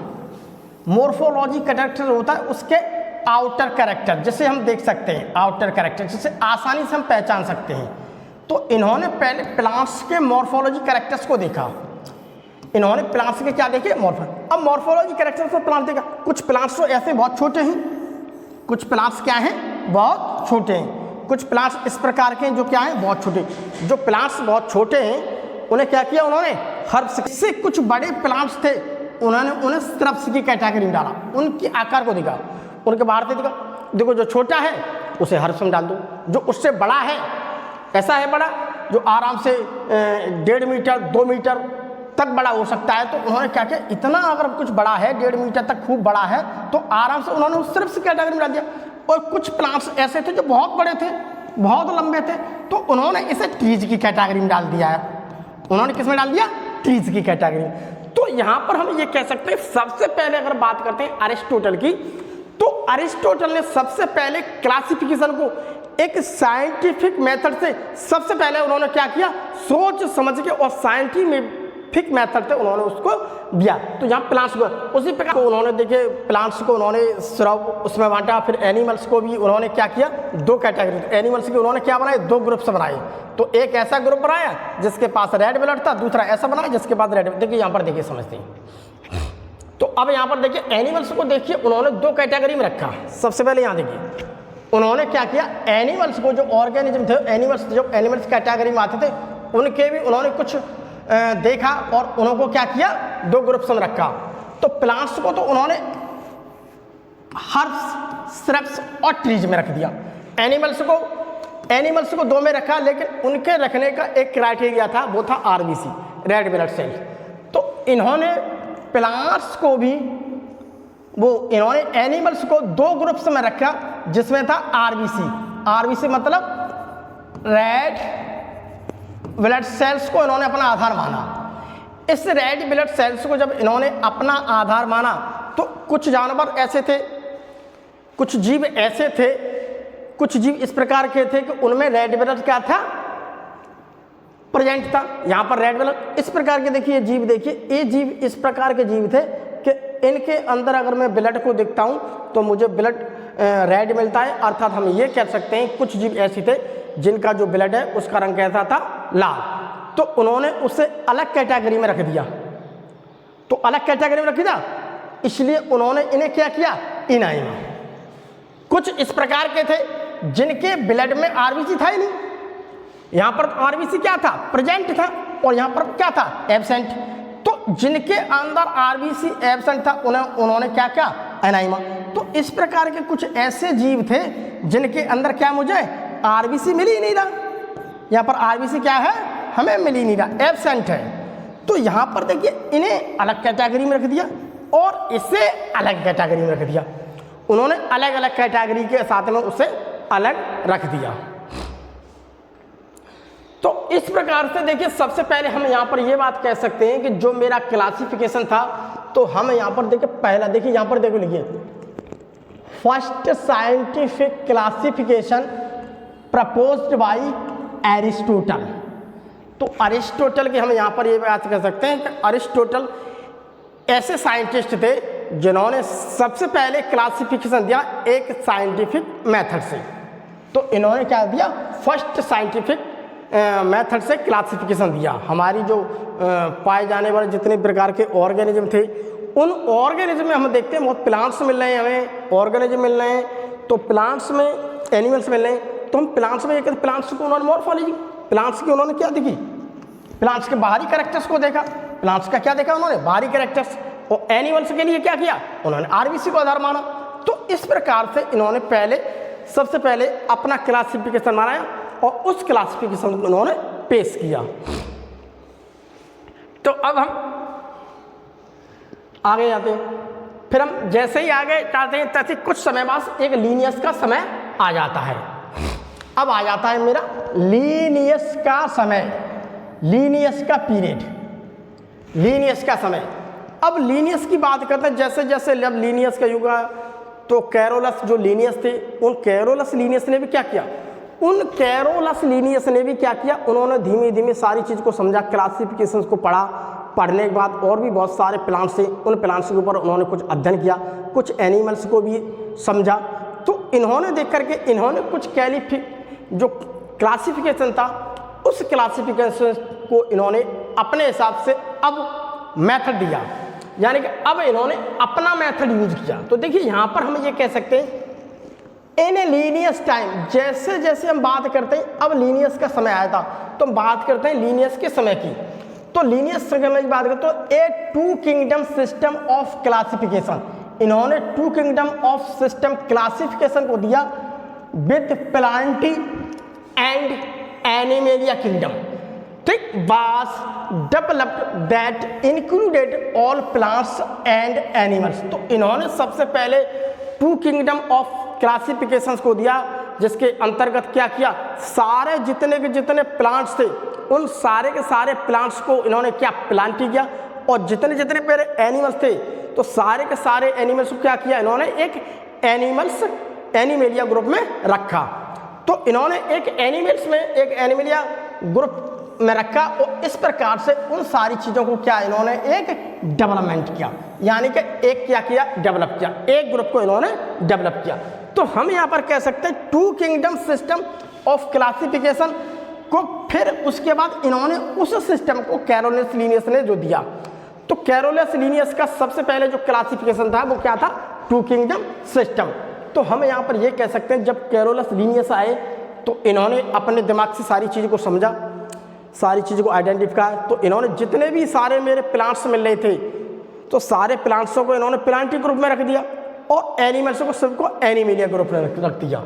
मोर्फोलॉजी कैरेक्टर होता है उसके आउटर कैरेक्टर, जिसे हम देख सकते हैं, आउटर कैरेक्टर जिसे आसानी से हम पहचान सकते हैं। तो इन्होंने पहले प्लांट्स के मोर्फोलॉजी कैरेक्टर्स को देखा। इन्होंने प्लांट्स के क्या देखे, अब मोर्फोलॉजी कैरेक्टर्स को प्लांट देखा। कुछ प्लांट्स तो ऐसे बहुत छोटे हैं, कुछ प्लांट्स क्या हैं, बहुत छोटे हैं। कुछ प्लांट्स इस प्रकार के हैं जो क्या हैं, बहुत छोटे। जो प्लांट्स बहुत छोटे हैं उन्हें क्या किया उन्होंने, हर्ब्स से। कुछ बड़े प्लांट्स थे उन्होंने उन्हें श्रब्स की कैटेगरी में डाला, उनके आकार को देखा, उनके बाहर से देखा, देखो जो छोटा है उसे हर्ब्स में डाल दो, जो उससे बड़ा है, ऐसा है बड़ा जो आराम से 1.5 मीटर 2 मीटर तक बड़ा हो सकता है। तो उन्होंने क्या किया, इतना अगर कुछ बड़ा है 1.5 मीटर तक खूब बड़ा है तो आराम से उन्होंने उस श्रब्स की कैटेगरी में डाल दिया। और कुछ प्लांट्स ऐसे थे जो बहुत बड़े थे, बहुत लंबे थे, तो उन्होंने इसे ट्रीज की कैटेगरी में डाल दिया है। उन्होंने किस में डाल दिया, ट्रीज की कैटेगरी में। तो यहाँ पर हम ये कह सकते हैं, सबसे पहले अगर बात करते हैं अरिस्टोटल की, तो अरिस्टोटल ने सबसे पहले क्लासिफिकेशन को एक साइंटिफिक मेथड से सबसे पहले उन्होंने क्या किया, सोच समझ के और साइंटिफिक मेथड से उन्होंने उसको दिया। तो यहाँ प्लांट्स को उसी प्रकार को उन्होंने देखे, प्लांट्स को उन्होंने श्रब उसमें बांटा। फिर एनिमल्स को भी उन्होंने क्या किया, 2 कैटेगरी। तो एनिमल्स के उन्होंने क्या बनाए, 2 ग्रुप्स बनाए। तो एक ऐसा ग्रुप बनाया जिसके पास रेड ब्लड था, दूसरा ऐसा बनाया जिसके पास रेड। देखिए यहाँ पर देखिए, समझते हैं। तो अब यहाँ पर देखिए एनिमल्स को देखिए उन्होंने 2 कैटेगरी में रखा। सबसे पहले यहाँ देखिए उन्होंने क्या किया, एनिमल्स को, जो ऑर्गेनिज्म थे, एनिमल्स जो एनिमल्स कैटेगरी में आते थे उनके भी उन्होंने कुछ देखा और उनको क्या किया, 2 ग्रुप्स में रखा। तो प्लांट्स को तो उन्होंने हर्ब्स, श्रब्स और ट्रीज में रख दिया। एनिमल्स को 2 में रखा, लेकिन उनके रखने का एक क्राइटेरिया था, वो था आरबीसी, रेड ब्लड सेल। तो इन्होंने प्लांट्स को भी इन्होंने एनिमल्स को 2 ग्रुप्स में रखा, जिसमें था आरबीसी मतलब रेड ब्लड सेल्स को इन्होंने अपना आधार माना। इस रेड ब्लड सेल्स को जब इन्होंने अपना आधार माना, तो कुछ जानवर ऐसे थे, कुछ जीव ऐसे थे, कुछ जीव इस प्रकार के थे कि उनमें रेड ब्लड क्या था, प्रेजेंट था। यहाँ पर रेड ब्लड इस प्रकार के, देखिए जीव, देखिए ये जीव इस प्रकार के जीव थे कि इनके अंदर अगर मैं ब्लड को देखता हूँ तो मुझे ब्लड रेड मिलता है। अर्थात हम ये कह सकते हैं कुछ जीव ऐसे थे जिनका जो ब्लड है उसका रंग कैसा था, लाल। तो उन्होंने उसे अलग कैटेगरी में रख दिया। तो अलग कैटेगरी में रख दिया, इसलिए उन्होंने इन्हें क्या किया, इनाइमा। कुछ इस प्रकार के थे जिनके ब्लड में आरबीसी था ही नहीं। यहाँ पर आरबीसी क्या था, प्रेजेंट था, और यहाँ पर क्या था, एब्सेंट। तो जिनके अंदर आरबीसी एब्सेंट था उन्होंने क्या किया, एनाइमा। तो इस प्रकार के कुछ ऐसे जीव थे जिनके अंदर क्या, मुझे आरबीसी मिल ही नहीं रहा। यहाँ पर आरबीसी क्या है, हमें मिल ही नहीं रहा, एब्सेंट है। तो यहाँ पर देखिए इन्हें अलग कैटेगरी में रख दिया और इसे अलग कैटेगरी में रख दिया। उन्होंने अलग अलग कैटेगरी के साथ में उसे अलग रख दिया। तो इस प्रकार से देखिए, सबसे पहले हम यहाँ पर ये बात कह सकते हैं कि जो मेरा क्लासिफिकेशन था, तो हम यहाँ पर देखिए पहला, देखिए यहाँ पर देखो, लिखिए first scientific classification proposed by Aristotle. तो अरिस्टोटल की हम यहाँ पर ये बात कह सकते हैं कि अरिस्टोटल ऐसे साइंटिस्ट थे जिन्होंने सबसे पहले क्लासिफिकेशन दिया एक साइंटिफिक मेथड से। तो इन्होंने क्या दिया, फर्स्ट साइंटिफिक मेथड से क्लासिफिकेशन दिया। हमारी जो पाए जाने वाले जितने प्रकार के ऑर्गेनिज्म थे, उन ऑर्गेनिज्म में हम देखते हैं बहुत प्लांट्स मिल रहे हैं, हमें ऑर्गेनिज्म मिल रहे हैं, तो प्लांट्स में एनिमल्स मिल रहे हैं, तो हम प्लांट्स में ये कहते प्लांट्स को उन्होंने मॉर्फोलॉजी, प्लांट्स की उन्होंने क्या देखी, प्लांट्स के बाहरी कैरेक्टर्स को देखा। प्लांट्स का क्या देखा उन्होंने, बाहरी कैरेक्टर्स। और एनिमल्स के लिए क्या किया उन्होंने, आरबीसी को आधार माना। तो इस प्रकार से इन्होंने सबसे पहले अपना क्लासिफिकेशन बनाया और उस क्लासिफिकेशन को इन्होंने पेश किया। तो अब हम आगे जाते हैं, फिर हम जैसे ही आगे जाते हैं तैसे कुछ समय बाद एक लीनियस का समय आ जाता है। अब आ जाता है मेरा लीनियस का समय, लीनियस का पीरियड, लीनियस का समय। अब लीनियस की बात करते हैं, जैसे जैसे जब लीनियस का युग आया तो कैरोलस जो लीनियस थे, उन कैरोलस लीनियस ने भी क्या किया, उन कैरोलस लीनियस ने भी क्या किया, उन्होंने धीमे धीमे सारी चीज़ को समझा, क्लासिफिकेशन को पढ़ा। पढ़ने के बाद और भी बहुत सारे प्लांट्स थे, उन प्लांट्स के ऊपर उन्होंने कुछ अध्ययन किया, कुछ एनिमल्स को भी समझा। तो इन्होंने देख करके इन्होंने कुछ जो क्लासिफिकेशन था उस क्लासिफिकेशन को इन्होंने अपने हिसाब से अब मेथड दिया, यानी कि अब इन्होंने अपना मेथड यूज किया। तो देखिए यहाँ पर हम ये कह सकते हैं इन ए लीनियस टाइम, जैसे जैसे हम बात करते हैं अब लीनियस का समय आया था, तो हम बात करते हैं लीनियस के समय की। तो लीनियस समय की बात करें तो a two kingdom system of classification, इन्होंने two kingdom of system classification को दिया with plantae and animalia kingdom, ठीक, was developed that included all plants and animals. तो इन्होंने सबसे पहले टू किंगडम ऑफ क्लासिफिकेशंस को दिया, जिसके अंतर्गत क्या किया, सारे जितने के जितने प्लांट्स थे उन सारे के सारे प्लांट्स को इन्होंने क्या प्लांटी किया, और जितने जितने पहले एनिमल्स थे तो सारे के सारे एनिमल्स को क्या किया, इन्होंने एक एनिमेलिया ग्रुप में रखा। तो इन्होंने एक एनिमल्स में एक एनिमेलिया ग्रुप में रखा और इस प्रकार से उन सारी चीज़ों को क्या इन्होंने एक डेवलपमेंट किया, यानी कि एक क्या किया, डेवलप किया, एक ग्रुप को इन्होंने डेवलप किया। तो हम यहाँ पर कह सकते हैं two kingdom system of classification को, फिर उसके बाद इन्होंने उस सिस्टम को कैरोलस लीनियस ने जो दिया। तो कैरोलस लीनियस का सबसे पहले जो क्लासिफिकेशन था वो क्या था, टू किंगडम सिस्टम। तो हम यहाँ पर ये कह सकते हैं जब कैरोलस लीनियस आए तो इन्होंने अपने दिमाग से सारी चीज़ को समझा, सारी चीज़ को आइडेंटिफाई। तो इन्होंने जितने भी सारे मेरे प्लांट्स मिल रहे थे तो सारे प्लांट्सों को इन्होंने प्लांटी ग्रुप में रख दिया और एनिमल्सों को सबको एनिमेलिया ग्रुप में रख दिया।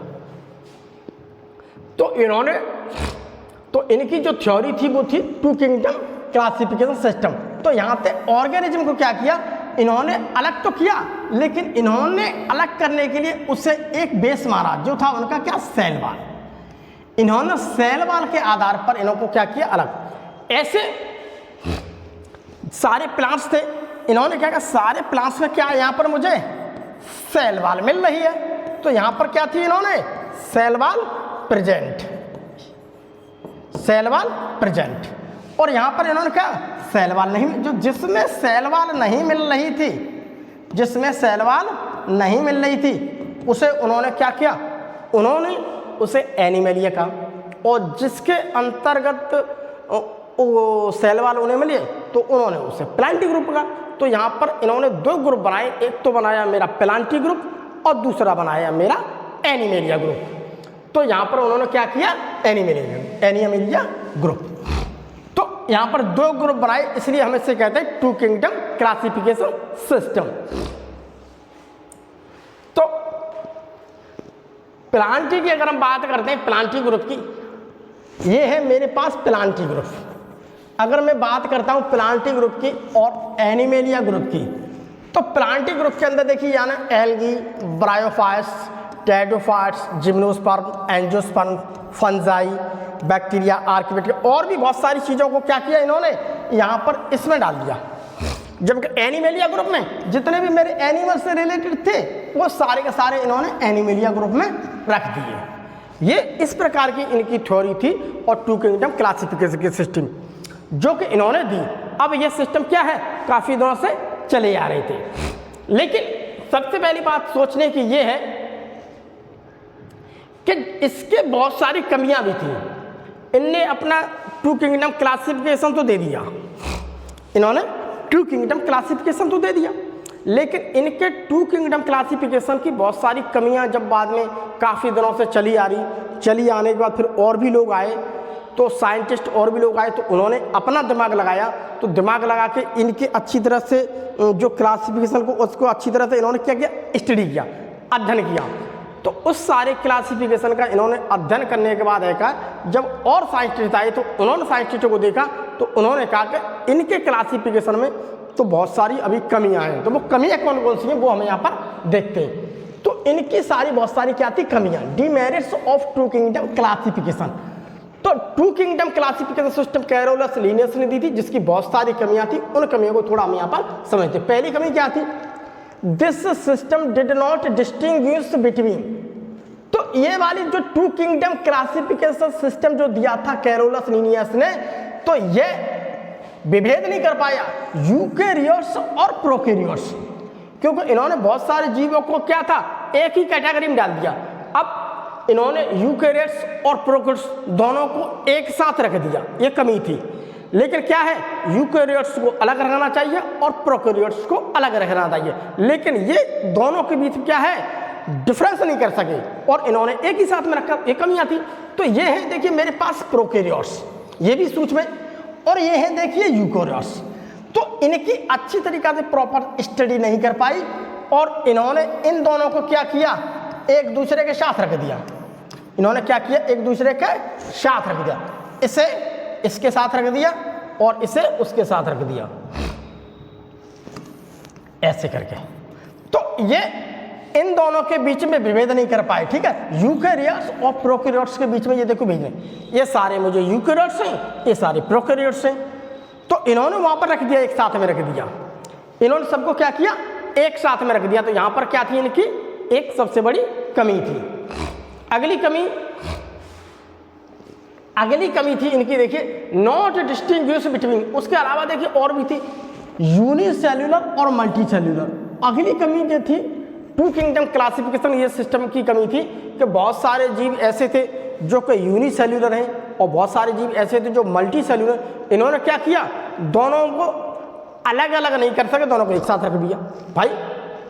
तो इनकी जो थ्योरी थी वो थी टू किंगडम क्लासिफिकेशन सिस्टम। तो यहाँ पे ऑर्गेनिज्म को क्या किया, इन्होंने अलग तो किया, लेकिन इन्होंने अलग करने के लिए उससे एक बेस मारा जो था उनका क्या, सेल वाल। इन्होंने सेल वाल के आधार पर इनको क्या किया, अलग। ऐसे सारे प्लांट्स थे, इन्होंने क्या किया, सारे प्लांट्स में क्या यहाँ पर मुझे सेल वाल मिल रही है, तो यहाँ पर क्या थी, इन्होंने cell wall present, cell wall present. और यहाँ पर इन्होंने क्या, सेल वाल नहीं, जो जिसमें सेल वाल नहीं मिल रही थी, जिसमें सेल वाल नहीं मिल रही थी उसे उन्होंने क्या किया, उन्होंने उसे एनिमेलिया कहा। और जिसके अंतर्गत सेल वाल उन्हें मिले तो उन्होंने उसे प्लांटी ग्रुप कहा। तो यहाँ पर इन्होंने दो ग्रुप बनाए, एक तो बनाया मेरा प्लांटी ग्रुप और दूसरा बनाया मेरा एनिमेलिया ग्रुप। तो यहाँ पर उन्होंने क्या किया, एनिमेलिया ग्रुप। तो यहाँ पर दो ग्रुप बनाए, इसलिए हम इसे कहते हैं टू किंगडम क्लासिफिकेशन सिस्टम। तो प्लांटी की अगर हम बात करते हैं, प्लांटी ग्रुप की, ये है मेरे पास प्लांटी ग्रुप। अगर मैं बात करता हूँ प्लांटी ग्रुप की और एनिमेलिया ग्रुप की, तो प्लांटी ग्रुप के अंदर देखिए यानी algae, bryophytes, टेडोफाइट्स, gymnosperm, angiosperm, fungi, bacteria, archaebacteria और भी बहुत सारी चीज़ों को क्या किया इन्होंने यहाँ पर इसमें डाल दिया। जबकि एनिमेलिया ग्रुप में जितने भी मेरे एनिमल से रिलेटेड थे वो सारे के सारे इन्होंने एनिमेलिया ग्रुप में रख दिए। ये इस प्रकार की इनकी थ्योरी थी और टू किंगडम क्लासिफिकेशन की सिस्टम जो कि इन्होंने दी। अब ये सिस्टम क्या है, काफ़ी दिनों से चले आ रहे थे, लेकिन सबसे पहली बात सोचने की ये है कि इसके बहुत सारी कमियां भी थी। इनने अपना टू किंगडम क्लासिफिकेशन तो दे दिया, इन्होंने टू किंगडम क्लासिफिकेशन तो दे दिया, लेकिन इनके टू किंगडम क्लासिफिकेशन की बहुत सारी कमियां जब बाद में काफ़ी दिनों से चली आने के बाद फिर और भी लोग आए, तो साइंटिस्ट और भी लोग आए, तो उन्होंने अपना दिमाग लगाया, तो दिमाग लगा के इनके अच्छी तरह से जो क्लासिफिकेशन को उसको अच्छी तरह से इन्होंने क्या किया, स्टडी किया, अध्ययन किया। तो उस सारे क्लासिफिकेशन का इन्होंने अध्ययन करने के बाद है जब और साइंटिस्ट आए तो उन्होंने साइंटिस्टों को देखा, तो उन्होंने कहा कि इनके क्लासिफिकेशन में तो बहुत सारी अभी कमियां हैं। तो वो कमियां कौन कौन सी हैं वो हमें यहाँ पर देखते हैं। तो इनकी सारी बहुत सारी क्या थी कमियां, demerits of two kingdom classification. तो two kingdom classification system Carolus Linnaeus ने दी थी, जिसकी बहुत सारी कमियां थी। उन कमियों को थोड़ा हम यहाँ पर समझते हैं। पहली कमी क्या थी, this system did not distinguish between. तो ये वाली जो टू किंगडम क्लासिफिकेशन सिस्टम जो दिया था कैरोलस लीनियस ने, तो ये विभेद नहीं कर पाया यूकेरियोट्स और प्रोकैरियोट्स, क्योंकि इन्होंने बहुत सारे जीवों को क्या था एक ही कैटेगरी में डाल दिया। अब इन्होंने यूकेरियोट्स और प्रोकैरियोट्स दोनों को एक साथ रख दिया, ये कमी थी। लेकिन क्या है, यूकेरियोट्स को अलग रखना चाहिए और प्रोकैरियोट्स को अलग रखना चाहिए, लेकिन ये दोनों के बीच क्या है डिफरेंस नहीं कर सके और इन्होंने एक ही साथ में रखा, ये कमियां थी। तो ये है देखिए मेरे पास प्रोकैरियोट्स, ये भी सूक्ष्म है, और ये है देखिए यूकेरियोट्स। तो इनकी अच्छी तरीक़ा से प्रॉपर स्टडी नहीं कर पाई और इन्होंने इन दोनों को क्या किया, एक दूसरे के साथ रख दिया। इन्होंने क्या किया, एक दूसरे के साथ रख दिया, इसे इसके साथ रख दिया और इसे उसके साथ रख दिया, ऐसे करके। तो ये इन दोनों के बीच में विभेद नहीं कर पाए, ठीक है। यूकेरियोट्स और प्रोकैरियोट्स के बीच में ये देखो भेज रहे, ये सारे मुझे यूकेरियोट्स हैं, ये सारे प्रोकैरियोट्स हैं। तो इन्होंने वहां पर रख दिया, एक साथ में रख दिया, इन्होंने सबको क्या किया एक साथ में रख दिया। तो यहां पर क्या थी इनकी एक सबसे बड़ी कमी थी। अगली कमी थी इनकी, देखिए नॉट डिस्टिंग्विश बिटवीन। उसके अलावा देखिए और भी थी, यूनिसेल्यूलर और मल्टीसेल्यूलर। अगली कमी जो थी टू किंगडम क्लासिफिकेशन ये सिस्टम की कमी थी कि बहुत सारे जीव ऐसे थे जो कि यूनिसेल्यूलर हैं और बहुत सारे जीव ऐसे थे जो मल्टी सेल्यूलर। इन्होंने क्या किया, दोनों को अलग अलग नहीं कर सके, दोनों को एक साथ रख दिया। भाई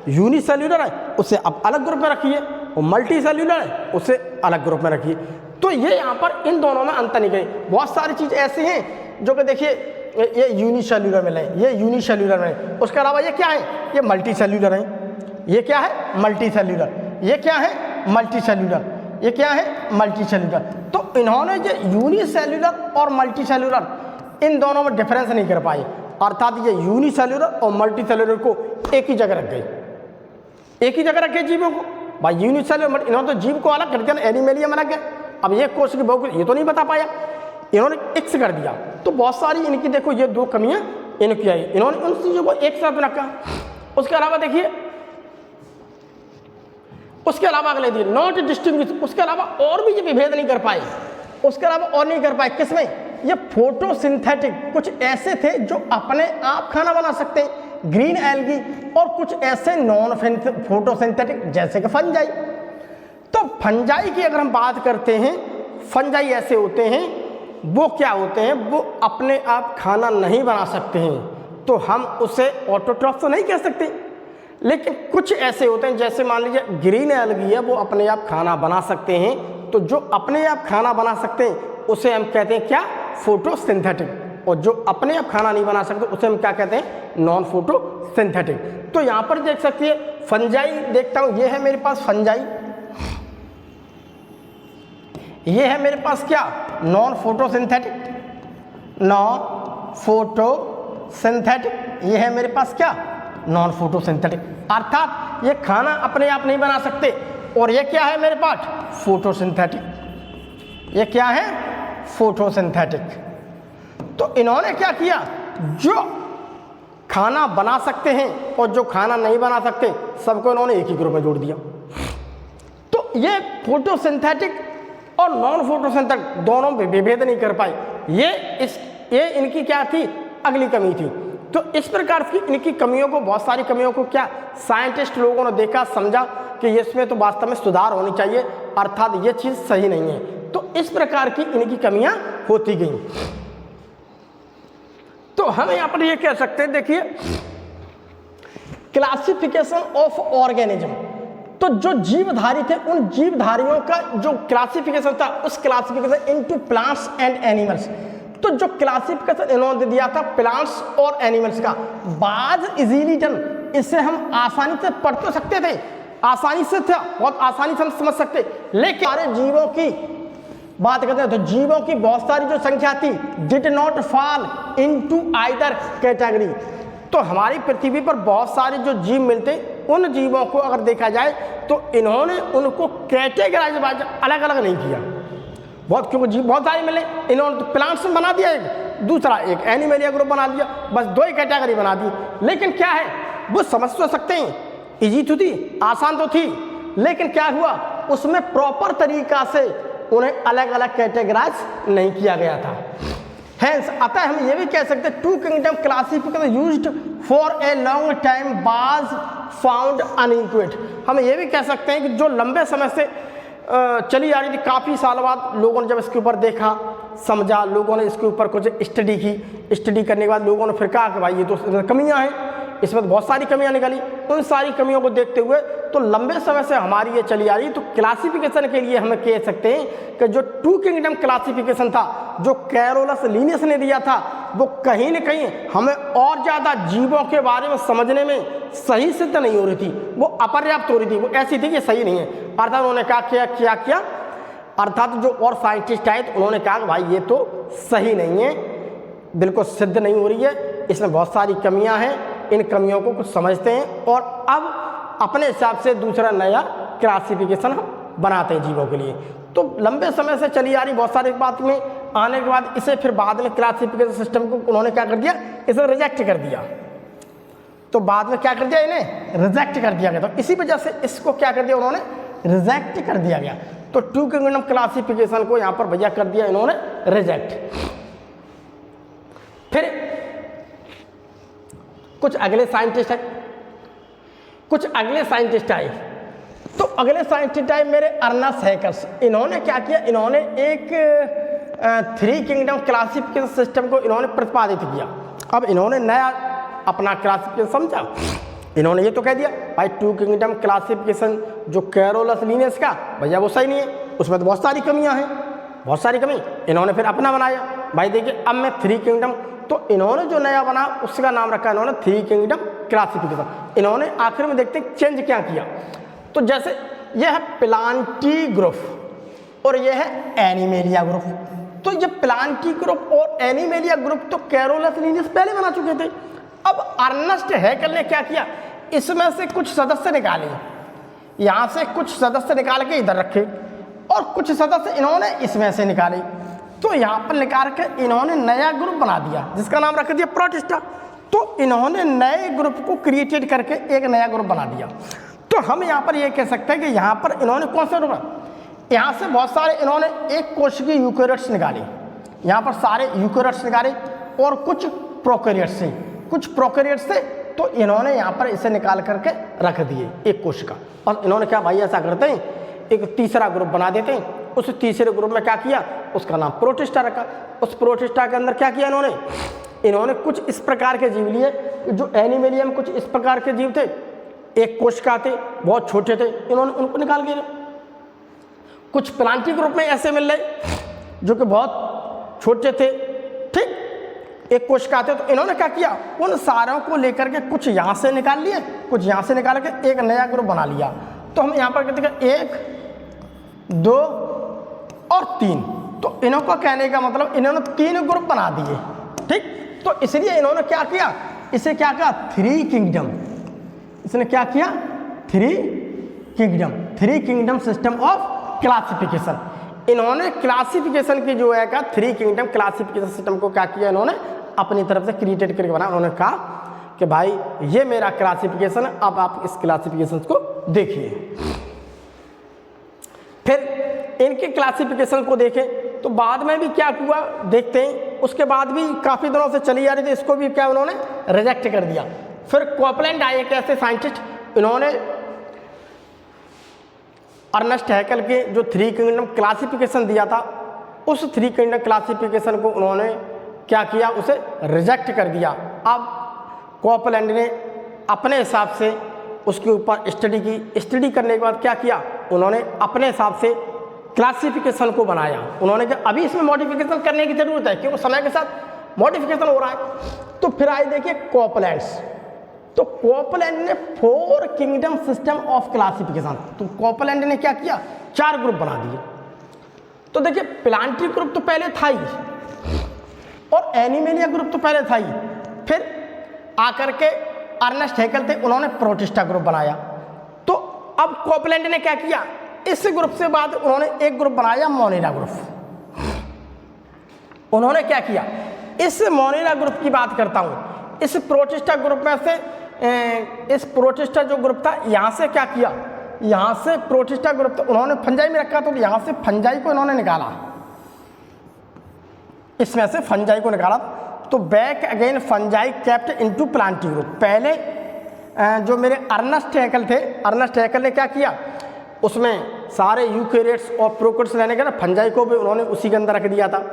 यूनिसेल्यूलर है उसे अब अलग ग्रुप में रखिए, और मल्टी सेल्यूलर है उसे अलग ग्रुप में रखिए। तो ये यहाँ पर इन दोनों में अंतर नहीं करें। बहुत सारी चीज़ ऐसी हैं जो कि देखिए ये यूनिसेल्यूलर में लें, ये यूनिसेल्यूलर में, उसके अलावा ये क्या है, ये मल्टी सेल्यूलर है, ये क्या है मल्टी सेल्यूलर, ये क्या है मल्टी सेल्यूलर, ये क्या है मल्टी सेल्यूलर। तो इन्होंने जो यूनिसेल्यूलर और मल्टी सेल्यूलर इन दोनों में डिफरेंस नहीं कर पाए, अर्थात ये यूनिसेल्यूलर और मल्टी सेल्यूलर को एक ही जगह रख गए, एक ही जगह रखे जीवों को। भाई यूनिसेल्यूलर इन्होंने तो जीव को अलग कर दिया, एनिमेलियम अलग है। अब ये कोष की बहु ये तो नहीं बता पाया, इन्होंने एक्स कर दिया। तो बहुत सारी इनकी देखो ये दो कमियां इनकी आई, इन्होंने उन चीज़ों को एक साथ रखा। उसके अलावा देखिए, उसके अलावा अगले दिन नॉट डिस्टिंग्विश, उसके अलावा और भी ये विभेद नहीं कर पाए, उसके अलावा और नहीं कर पाए किसमें, ये फोटोसिंथेटिक कुछ ऐसे थे जो अपने आप खाना बना सकते हैं, ग्रीन एल्गी, और कुछ ऐसे नॉन फोटोसिंथेटिक जैसे कि फंजाई। तो फंजाई की अगर हम बात करते हैं, फंजाई ऐसे होते हैं, वो क्या होते हैं, वो अपने आप खाना नहीं बना सकते हैं, तो हम उसे ऑटोट्रॉफ तो नहीं कह सकते। लेकिन कुछ ऐसे होते हैं जैसे मान लीजिए ग्रीन एल्गी है, वो अपने आप खाना बना सकते हैं। तो जो अपने आप खाना बना सकते हैं उसे हम कहते हैं क्या, फोटोसिंथेटिक, और जो अपने आप खाना नहीं बना सकते उसे हम क्या कहते हैं, नॉन फोटोसिंथेटिक। तो यहाँ पर देख सकती है फंजाई, देखता हूँ ये है मेरे पास फंजाई, ये है मेरे पास क्या, नॉन फोटोसिंथेटिक, नॉन फोटोसिंथेटिक, ये है मेरे पास क्या, नॉन फोटोसिंथेटिक, अर्थात ये खाना अपने आप नहीं बना सकते। और ये क्या है मेरे पास, फोटोसिंथेटिक, ये क्या है, फोटोसिंथेटिक। तो इन्होंने क्या किया, जो खाना बना सकते हैं और जो खाना नहीं बना सकते सबको इन्होंने एक ही ग्रुप में जोड़ दिया। तो ये फोटोसिंथेटिक और नॉन फोटोसिंथेटिक दोनों में विभेद नहीं कर पाए, ये इनकी क्या थी, अगली कमी थी। तो इस प्रकार की इनकी कमियों को, बहुत सारी कमियों को क्या साइंटिस्ट लोगों ने देखा, समझा कि इसमें तो वास्तव में सुधार होनी चाहिए, अर्थात ये चीज़ सही नहीं है। तो इस प्रकार की इनकी कमियां होती गई। तो हम यहां पर ये कह सकते हैं, देखिए क्लासिफिकेशन ऑफ ऑर्गेनिज्म, तो जो जीवधारी थे उन जीवधारियों का जो क्लासिफिकेशन था उस classification into plants and animals, तो जो क्लासिफिकेशन इन्होंने दिया था प्लांट्स और एनिमल्स का, बाज इजीली डन, इससे हम आसानी से पढ़ तो सकते थे, आसानी से था, बहुत आसानी से हम समझ सकते, लेकिन सारे जीवों की बात करते हैं तो जीवों की बहुत सारी जो संख्या थी did not fall into either category, तो हमारी पृथ्वी पर बहुत सारे जो जीव मिलते, उन जीवों को अगर देखा जाए तो इन्होंने उनको कैटेगराइज अलग अलग नहीं किया, बहुत, क्योंकि जीव बहुत सारे मिले, इन्होंने तो प्लांट्स बना दिया एक, दूसरा एक एनिमलिया ग्रुप बना दिया, बस 2 ही कैटेगरी बना दी। लेकिन क्या है, वो समझ तो सकते हैं, इजी तो थी, आसान तो थी, लेकिन क्या हुआ उसमें प्रॉपर तरीका से उन्हें अलग अलग कैटेगराइज नहीं किया गया था। Hence, अतः हम ये भी कह सकते हैं two kingdom classification used for a long time was found inadequate, हम ये भी कह सकते हैं कि जो लंबे समय से चली आ रही थी, काफ़ी साल बाद लोगों ने जब इसके ऊपर देखा, समझा, लोगों ने इसके ऊपर कुछ स्टडी की, स्टडी करने के बाद लोगों ने फिर कहा कि भाई ये तो कमियां हैं, इसमें तो बहुत सारी कमियां निकली, उन सारी कमियों को देखते हुए तो लंबे समय से हमारी ये चली आ रही, तो क्लासिफिकेशन के लिए हम कह सकते हैं कि जो टू किंगडम क्लासिफिकेशन था जो कैरोलस लीनियस ने दिया था, वो कहीं न कहीं हमें और ज़्यादा जीवों के बारे में समझने में सही सिद्ध नहीं हो रही थी, वो अपर्याप्त हो रही थी, वो ऐसी थी कि सही नहीं है। अर्थात उन्होंने कहा क्या अर्थात जो और साइंटिस्ट आए तो उन्होंने कहा कि भाई ये तो सही नहीं है, बिल्कुल सिद्ध नहीं हो रही है, इसमें बहुत सारी कमियां हैं, इन कमियों को कुछ समझते हैं और अब अपने हिसाब से दूसरा नया क्लासिफिकेशन हम बनाते हैं जीवों के लिए। तो लंबे समय से चली आ रही बहुत सारी बात में आने के बाद इसे फिर बाद में क्लासिफिकेशन सिस्टम को उन्होंने क्या कर दिया, इसे रिजेक्ट कर दिया, तो बाद में क्या कर दिया, इन्हें रिजेक्ट कर दिया गया, तो इसी वजह से इसको क्या कर दिया उन्होंने, रिजेक्ट कर दिया गया। तो टू किंगडम क्लासिफिकेशन को यहाँ पर भैया कर दिया इन्होंने रिजेक्ट। फिर कुछ अगले साइंटिस्ट है, कुछ अगले साइंटिस्ट आए, तो अगले साइंटिस्ट आए मेरे अर्नस्ट हैकर्स, इन्होंने क्या किया, इन्होंने एक 3 किंगडम क्लासिफिकेशन सिस्टम को इन्होंने प्रतिपादित किया। अब इन्होंने नया अपना क्लासिफिकेशन समझा, इन्होंने ये तो कह दिया भाई टू किंगडम क्लासिफिकेशन जो कैरोलस लीनियस का भैया वो सही नहीं है, उसमें तो बहुत सारी कमियां हैं, बहुत सारी कमी, इन्होंने फिर अपना बनाया, भाई देखिए अब मैं 3 किंगडम, तो इन्होंने जो नया बना उसका नाम रखा इन्होंने 3 किंगडम क्लासिफिकेशन। इन्होंने आखिर में देखते हैं चेंज क्या किया, तो जैसे यह है प्लांटी ग्रुप और यह है एनिमेलिया ग्रुप, तो ये प्लांटी ग्रुप और एनिमेलिया ग्रुप तो कैरोलस लीनियस पहले बना चुके थे। अब अर्नस्ट हैकल ने क्या किया, इसमें से कुछ सदस्य निकाले, यहाँ से कुछ सदस्य निकाल के इधर रखे और कुछ सदस्य इन्होंने इसमें से निकाले, तो यहाँ पर निकाल के इन्होंने नया ग्रुप बना दिया जिसका नाम रख दिया प्रोटिस्टा। तो इन्होंने नए ग्रुप को क्रिएटेड करके एक नया ग्रुप बना दिया। तो हम यहाँ पर ये कह सकते हैं कि यहाँ पर इन्होंने कौन सा ग्रुप, यहाँ से बहुत सारे इन्होंने एक कोश की यूकैरियोट्स निकाले, यहाँ पर सारे यूकैरियोट्स निकाले और कुछ प्रोकैरियोट्स से, कुछ प्रोकैरियोट्स से, तो इन्होंने यहाँ पर इसे निकाल करके रख दिए एक कोश का। और इन्होंने क्या भाई ऐसा करते हैं, एक तीसरा ग्रुप बना देते हैं, उस तीसरे ग्रुप में क्या किया, उसका नाम प्रोटिस्टा रखा। उस प्रोटिस्टा के अंदर क्या किया इन्होंने कुछ इस प्रकार के जीव लिए, जो एनिमेलियम कुछ इस प्रकार के जीव थे, एक कोश का थे, बहुत छोटे थे, इन्होंने उनको निकाल के, कुछ प्लांटी ग्रुप में ऐसे मिल रहे जो कि बहुत छोटे थे, ठीक, एक कोश का थे, तो इन्होंने क्या किया, उन सारों को लेकर के कुछ यहाँ से निकाल लिए, कुछ यहाँ से निकाल के एक नया ग्रुप बना लिया। तो हम यहाँ पर कहते हैं 1, 2 और 3, तो इन्होंने कहने का मतलब इन्होंने 3 ग्रुप बना दिए, ठीक। तो इसलिए इन्होंने क्या किया, इसे क्या कहा 3 किंगडम, इसने क्या किया 3 किंगडम सिस्टम ऑफ क्लासिफिकेशन। इन्होंने क्लासिफिकेशन की जो है का 3 किंगडम क्लासिफिकेशन सिस्टम को क्या किया, इन्होंने अपनी तरफ से क्रिएटेड करके बनाया। उन्होंने कहा कि भाई ये मेरा क्लासिफिकेशन है, अब आप इस क्लासिफिकेशन को देखिए। फिर इनके क्लासिफिकेशन को देखें तो बाद में भी क्या हुआ देखते हैं, उसके बाद भी काफ़ी दिनों से चली आ रही थी, इसको भी क्या उन्होंने रिजेक्ट कर दिया। फिर कोपलैंड आए एक ऐसे साइंटिस्ट, इन्होंने अर्नेस्ट हैकेल के जो 3 किंगडम क्लासिफिकेशन दिया था, उस 3 किंगडम क्लासिफिकेशन को उन्होंने क्या किया, उसे रिजेक्ट कर दिया। अब कोपलैंड ने अपने हिसाब से उसके ऊपर स्टडी की, स्टडी करने के बाद क्या किया, उन्होंने अपने हिसाब से क्लासिफिकेशन को बनाया। उन्होंने कहा अभी इसमें मॉडिफिकेशन करने की ज़रूरत है क्योंकि समय के साथ मॉडिफिकेशन हो रहा है। तो फिर आए देखिए कोपलैंड्स, तो कोपलैंड ने 4 किंगडम सिस्टम ऑफ क्लासिफिकेशन, तो कोपलैंड ने क्या किया, 4 ग्रुप बना दिए। तो देखिए प्लांटरी ग्रुप तो पहले था ही और एनिमेलिया ग्रुप तो पहले था ही, फिर आकर के अर्नेस्ट हैकेल थे, उन्होंने प्रोटिस्टा ग्रुप बनाया। तो अब कोपलैंड ने क्या किया, इस ग्रुप से बाद उन्होंने एक ग्रुप बनाया मोनेरा ग्रुप। उन्होंने क्या किया, इस मोनेरा ग्रुप की बात करता हूं, इस प्रोटिस्टा ग्रुप में से इस प्रोटिस्टा जो ग्रुप था, यहां से क्या किया, यहां से प्रोटिस्टा ग्रुप तो उन्होंने फंजाई में रखा, तो यहां से फंजाई को इन्होंने निकाला, इसमें से फंजाई को निकाला। तो back again fungi kept into plantae group. पहले जो मेरे अर्नेस्ट हैकेल थे, अर्नेस्ट हैकेल ने क्या किया, उसमें सारे यूकेरियोट्स और प्रोकैरियोट्स लेने के ना फंजाई को भी उन्होंने उसी के अंदर रख दिया था,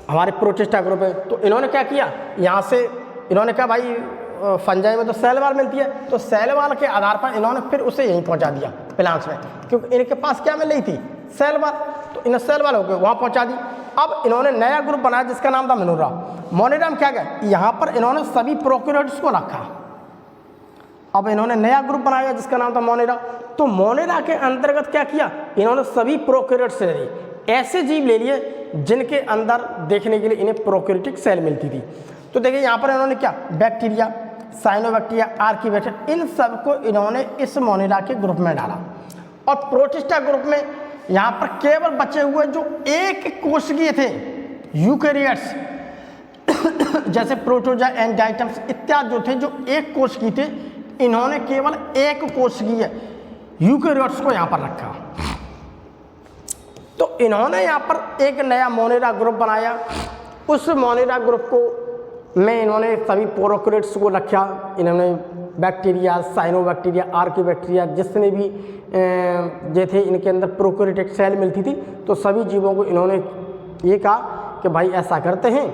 हमारे प्रोटिस्टा ग्रुप है। तो इन्होंने क्या किया, यहाँ से इन्होंने कहा भाई फंजाई में तो सेल वाल मिलती है, तो सेल वाल के आधार पर इन्होंने फिर उसे यहीं पहुंचा दिया प्लांट्स में, क्योंकि इनके पास क्या मिल रही थी, सेल वाल, तो इन्हें सेल वाल होकर वहाँ पहुँचा दी। अब इन्होंने नया ग्रुप बनाया जिसका नाम था मोनेरा। मोनेरा में क्या गया, यहाँ पर इन्होंने सभी प्रोकैरियोट्स को रखा। अब इन्होंने नया ग्रुप बनाया जिसका नाम था मोनेरा। तो मोनेरा के अंतर्गत क्या किया, इन्होंने सभी प्रोकैरियोट्स ले लिए, ऐसे जीव ले लिए जिनके अंदर देखने के लिए इन्हें प्रोकैरियोटिक सेल मिलती थी। तो देखिए यहाँ पर इन्होंने क्या, बैक्टीरिया, साइनोबैक्टीरिया, आर्कीबैक्टीरिया, इन सबको इन्होंने इस मोनेरा के ग्रुप में डाला। और प्रोटिस्टा ग्रुप में यहाँ पर केवल बचे हुए जो एक कोशिकीय थे यूकेरियोट्स, जैसे प्रोटोजा, एंजाइटम्स इत्यादि जो थे, जो एक कोशिकीय थे, इन्होंने केवल एक कोशिकीय यूकेरियोट्स को यहाँ पर रखा। तो इन्होंने यहाँ पर एक नया मोनेरा ग्रुप बनाया। उस मोनेरा ग्रुप को में इन्होंने सभी प्रोकैरियोट्स को रखा। इन्होंने बैक्टीरिया, साइनोबैक्टीरिया, आर्कीबैक्टीरिया, जितने भी जो थे इनके अंदर प्रोकैरियोटिक सेल मिलती थी, तो सभी जीवों को इन्होंने ये कहा कि भाई ऐसा करते हैं,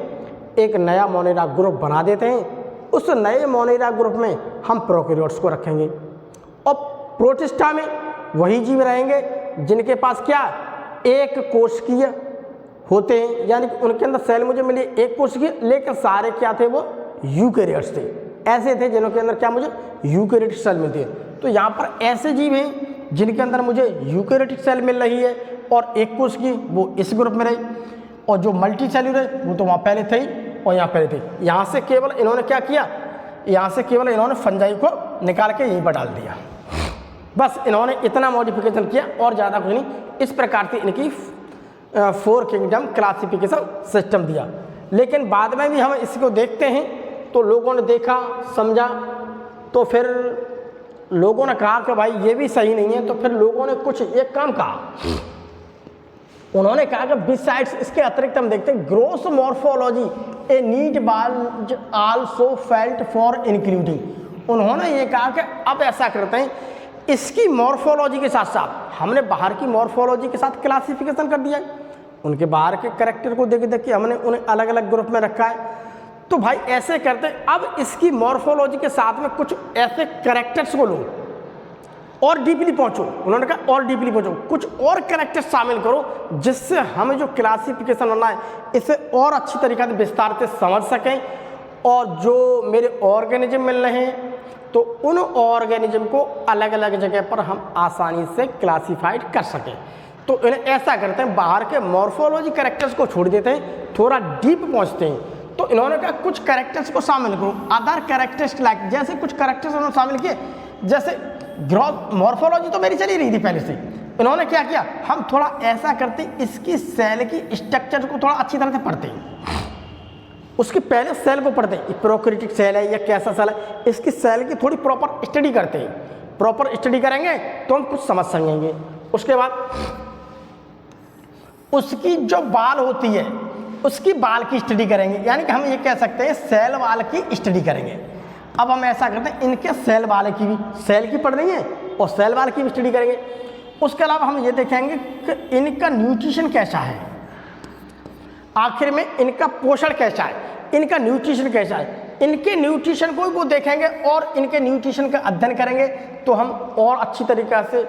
एक नया मोनेरा ग्रुप बना देते हैं, उस नए मोनेरा ग्रुप में हम प्रोकैरियोट्स को रखेंगे और प्रोटिस्टा में वही जीव रहेंगे जिनके पास क्या, एक कोशिकीय होते हैं, यानी कि उनके अंदर सेल मुझे मिली एक कोशिकीय, लेकिन सारे क्या थे, वो यूकेरियोट्स थे, ऐसे थे जिनके अंदर क्या मुझे यूकेरियोटिक सेल मिलती है। तो यहाँ पर ऐसे जीव हैं जिनके अंदर मुझे यूकेरियोटिक सेल मिल रही है और एक कोशिकीय, वो इस ग्रुप में रही, और जो मल्टी सेल्यूलर वो तो वहाँ पहले थे ही और यहाँ पहले थे। यहाँ से केवल इन्होंने क्या किया, यहाँ से केवल इन्होंने फंजाई को निकाल के यहीं पर डाल दिया, बस इन्होंने इतना मॉडिफिकेशन किया और ज़्यादा कुछ नहीं। इस प्रकार से इनकी 4 किंगडम क्लासिफिकेशन सिस्टम दिया। लेकिन बाद में भी हम इसको देखते हैं तो लोगों ने देखा, समझा, तो फिर लोगों ने कहा कि भाई ये भी सही नहीं है। तो फिर लोगों ने कुछ एक काम कहा, उन्होंने कहा कि बिसाइड्स, इसके अतिरिक्त हम देखते हैं gross morphology a need was also felt for including. उन्होंने ये कहा कि अब ऐसा करते हैं, इसकी मॉर्फोलॉजी के साथ साथ हमने बाहर की मॉर्फोलॉजी के साथ क्लासिफिकेशन कर दिया है, उनके बाहर के कैरेक्टर को देख देख के हमने उन्हें अलग अलग ग्रुप में रखा है। तो भाई ऐसे करते, अब इसकी मॉर्फोलॉजी के साथ में कुछ ऐसे कैरेक्टर्स को लो और डीपली पहुंचो। उन्होंने कहा और डीपली पहुंचो, कुछ और कैरेक्टर्स शामिल करो जिससे हमें जो क्लासिफिकेशन बनना है इसे और अच्छी तरीके से विस्तार से समझ सकें, और जो मेरे ऑर्गेनिज्म मिल रहे हैं तो उन ऑर्गेनिज्म को अलग अलग जगह पर हम आसानी से क्लासीफाइड कर सकें। तो इन्हें ऐसा करते हैं, बाहर के मॉर्फोलॉजी कैरेक्टर्स को छोड़ देते हैं, थोड़ा डीप पहुंचते हैं। तो इन्होंने कहा कुछ कैरेक्टर्स को शामिल करो, अदर कैरेक्टर्स लाइक, जैसे कुछ कैरेक्टर्स उन्होंने शामिल किए, जैसे ग्रोथ मॉर्फोलॉजी तो मेरी चली रही थी पहले से। इन्होंने क्या किया, हम थोड़ा ऐसा करते, इसकी सेल की स्ट्रक्चर को थोड़ा अच्छी तरह से पढ़ते हैं, उसके पहले सेल को पढ़ते हैं, प्रोकैरियोटिक सेल है या कैसा सेल है, इसकी सेल की थोड़ी प्रॉपर स्टडी करते हैं। प्रॉपर स्टडी करेंगे तो हम कुछ समझ सकेंगे। उसके बाद उसकी जो बाल होती है उसकी बाल की स्टडी करेंगे, यानी कि हम ये कह सकते हैं सेल वाल की स्टडी करेंगे। अब हम ऐसा करते हैं, इनके सेल वाले की भी, सेल की पढ़ रही है और सेल वाल की भी स्टडी करेंगे। उसके अलावा हम ये देखेंगे कि इनका न्यूट्रिशन कैसा है, आखिर में इनका पोषण कैसा है, इनका न्यूट्रिशन कैसा है, इनके न्यूट्रिशन को वो देखेंगे और इनके न्यूट्रिशन का अध्ययन करेंगे तो हम और अच्छी तरीक़ा से